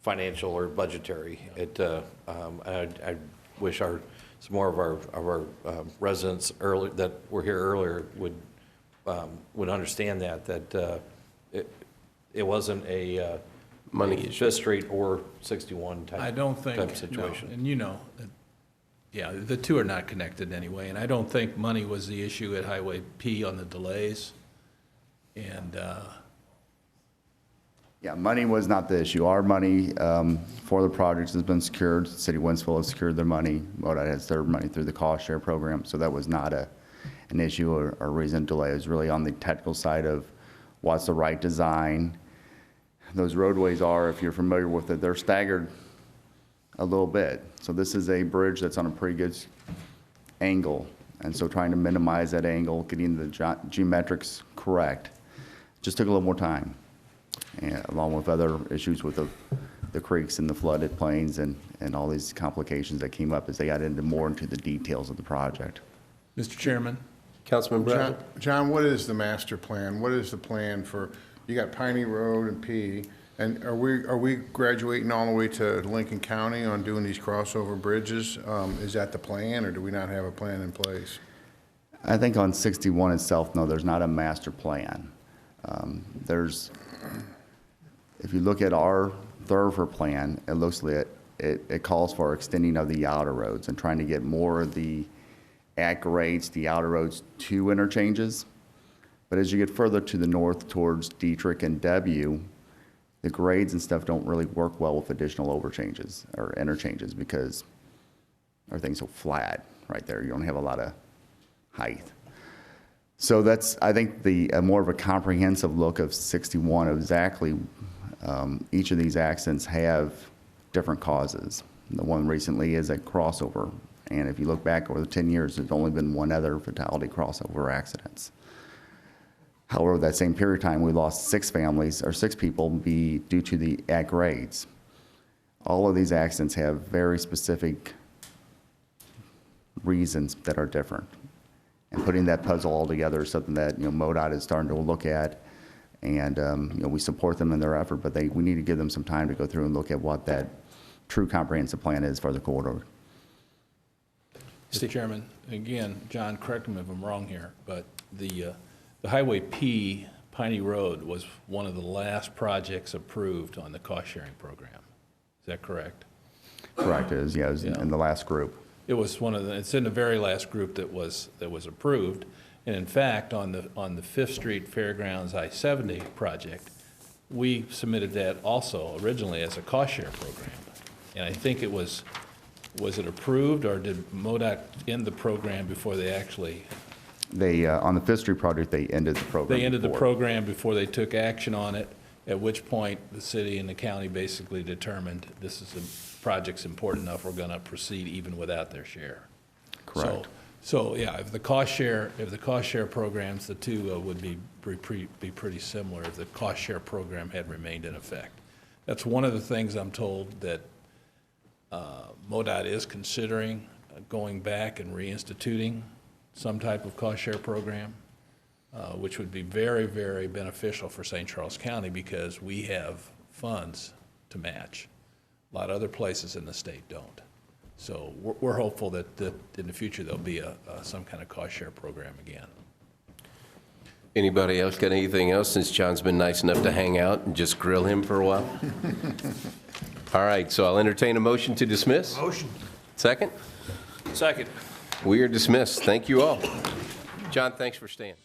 financial or budgetary. I wish some more of our residents that were here earlier would understand that it wasn't a money issue, Fifth Street or 61 type. I don't think type situation. No. And you know, yeah, the two are not connected anyway. And I don't think money was the issue at Highway P on the delays. And yeah, money was not the issue. Our money for the projects has been secured. City of Wentzville has secured their money. MoDOT has their money through the cost share program, so that was not an issue or reason delay. It was really on the technical side of what's the right design. Those roadways are, if you're familiar with it, they're staggered a little bit. So this is a bridge that's on a pretty good angle. And so trying to minimize that angle, getting the geometrics correct, just took a little more time. And along with other issues with the creeks and the flooded plains and all these complications that came up as they got more into the details of the project. Mr. Chairman? Councilman Bradley? John, what is the master plan? What is the plan for, you got Piney Road and P, and are we graduating all the way to Lincoln County on doing these crossover bridges? Is that the plan, or do we not have a plan in place? I think on 61 itself, no, there's not a master plan. If you look at our thoroughfare plan, it looks like it calls for extending of the outer roads and trying to get more of the at grades, the outer roads to interchanges. But as you get further to the north towards Dietrich and W, the grades and stuff don't really work well with additional overchanges or interchanges because everything's so flat right there. You don't have a lot of height. So that's, I think, more of a comprehensive look of 61 of exactly each of these accidents have different causes. The one recently is a crossover. And if you look back over the 10 years, there's only been one other fatality crossover accidents. However, that same period of time, we lost 6 families or 6 people due to the at grades. All of these accidents have very specific reasons that are different. And putting that puzzle all together is something that MoDOT is starting to look at, and we support them in their effort, but we need to give them some time to go through and look at what that true comprehensive plan is for the corridor. Mr. Chairman, again, John, correct me if I'm wrong here, but the Highway P, Piney Road, was one of the last projects approved on the cost-sharing program. Is that correct? Correct. It was in the last group. It was it's in the very last group that was approved. And in fact, on the 5th Street Fairgrounds I-70 project, we submitted that also originally as a cost-share program. And I think it was it approved, or did MoDOT end the program before they actually? On the 5th Street project, they ended the program. They ended the program before they took action on it, at which point the city and the county basically determined this is a project's important enough, we're going to proceed even without their share. Correct. So yeah, if the cost share programs, the two would be pretty similar if the cost share program had remained in effect. That's one of the things I'm told that MoDOT is considering going back and reinstituting some type of cost share program, which would be very, very beneficial for St. Charles County because we have funds to match. A lot of other places in the state don't. So we're hopeful that in the future there'll be some kind of cost share program again. Anybody else got anything else, since John's been nice enough to hang out and just grill him for a while? All right, so I'll entertain a motion to dismiss. Motion. Second? Second. We are dismissed. Thank you all. John, thanks for staying.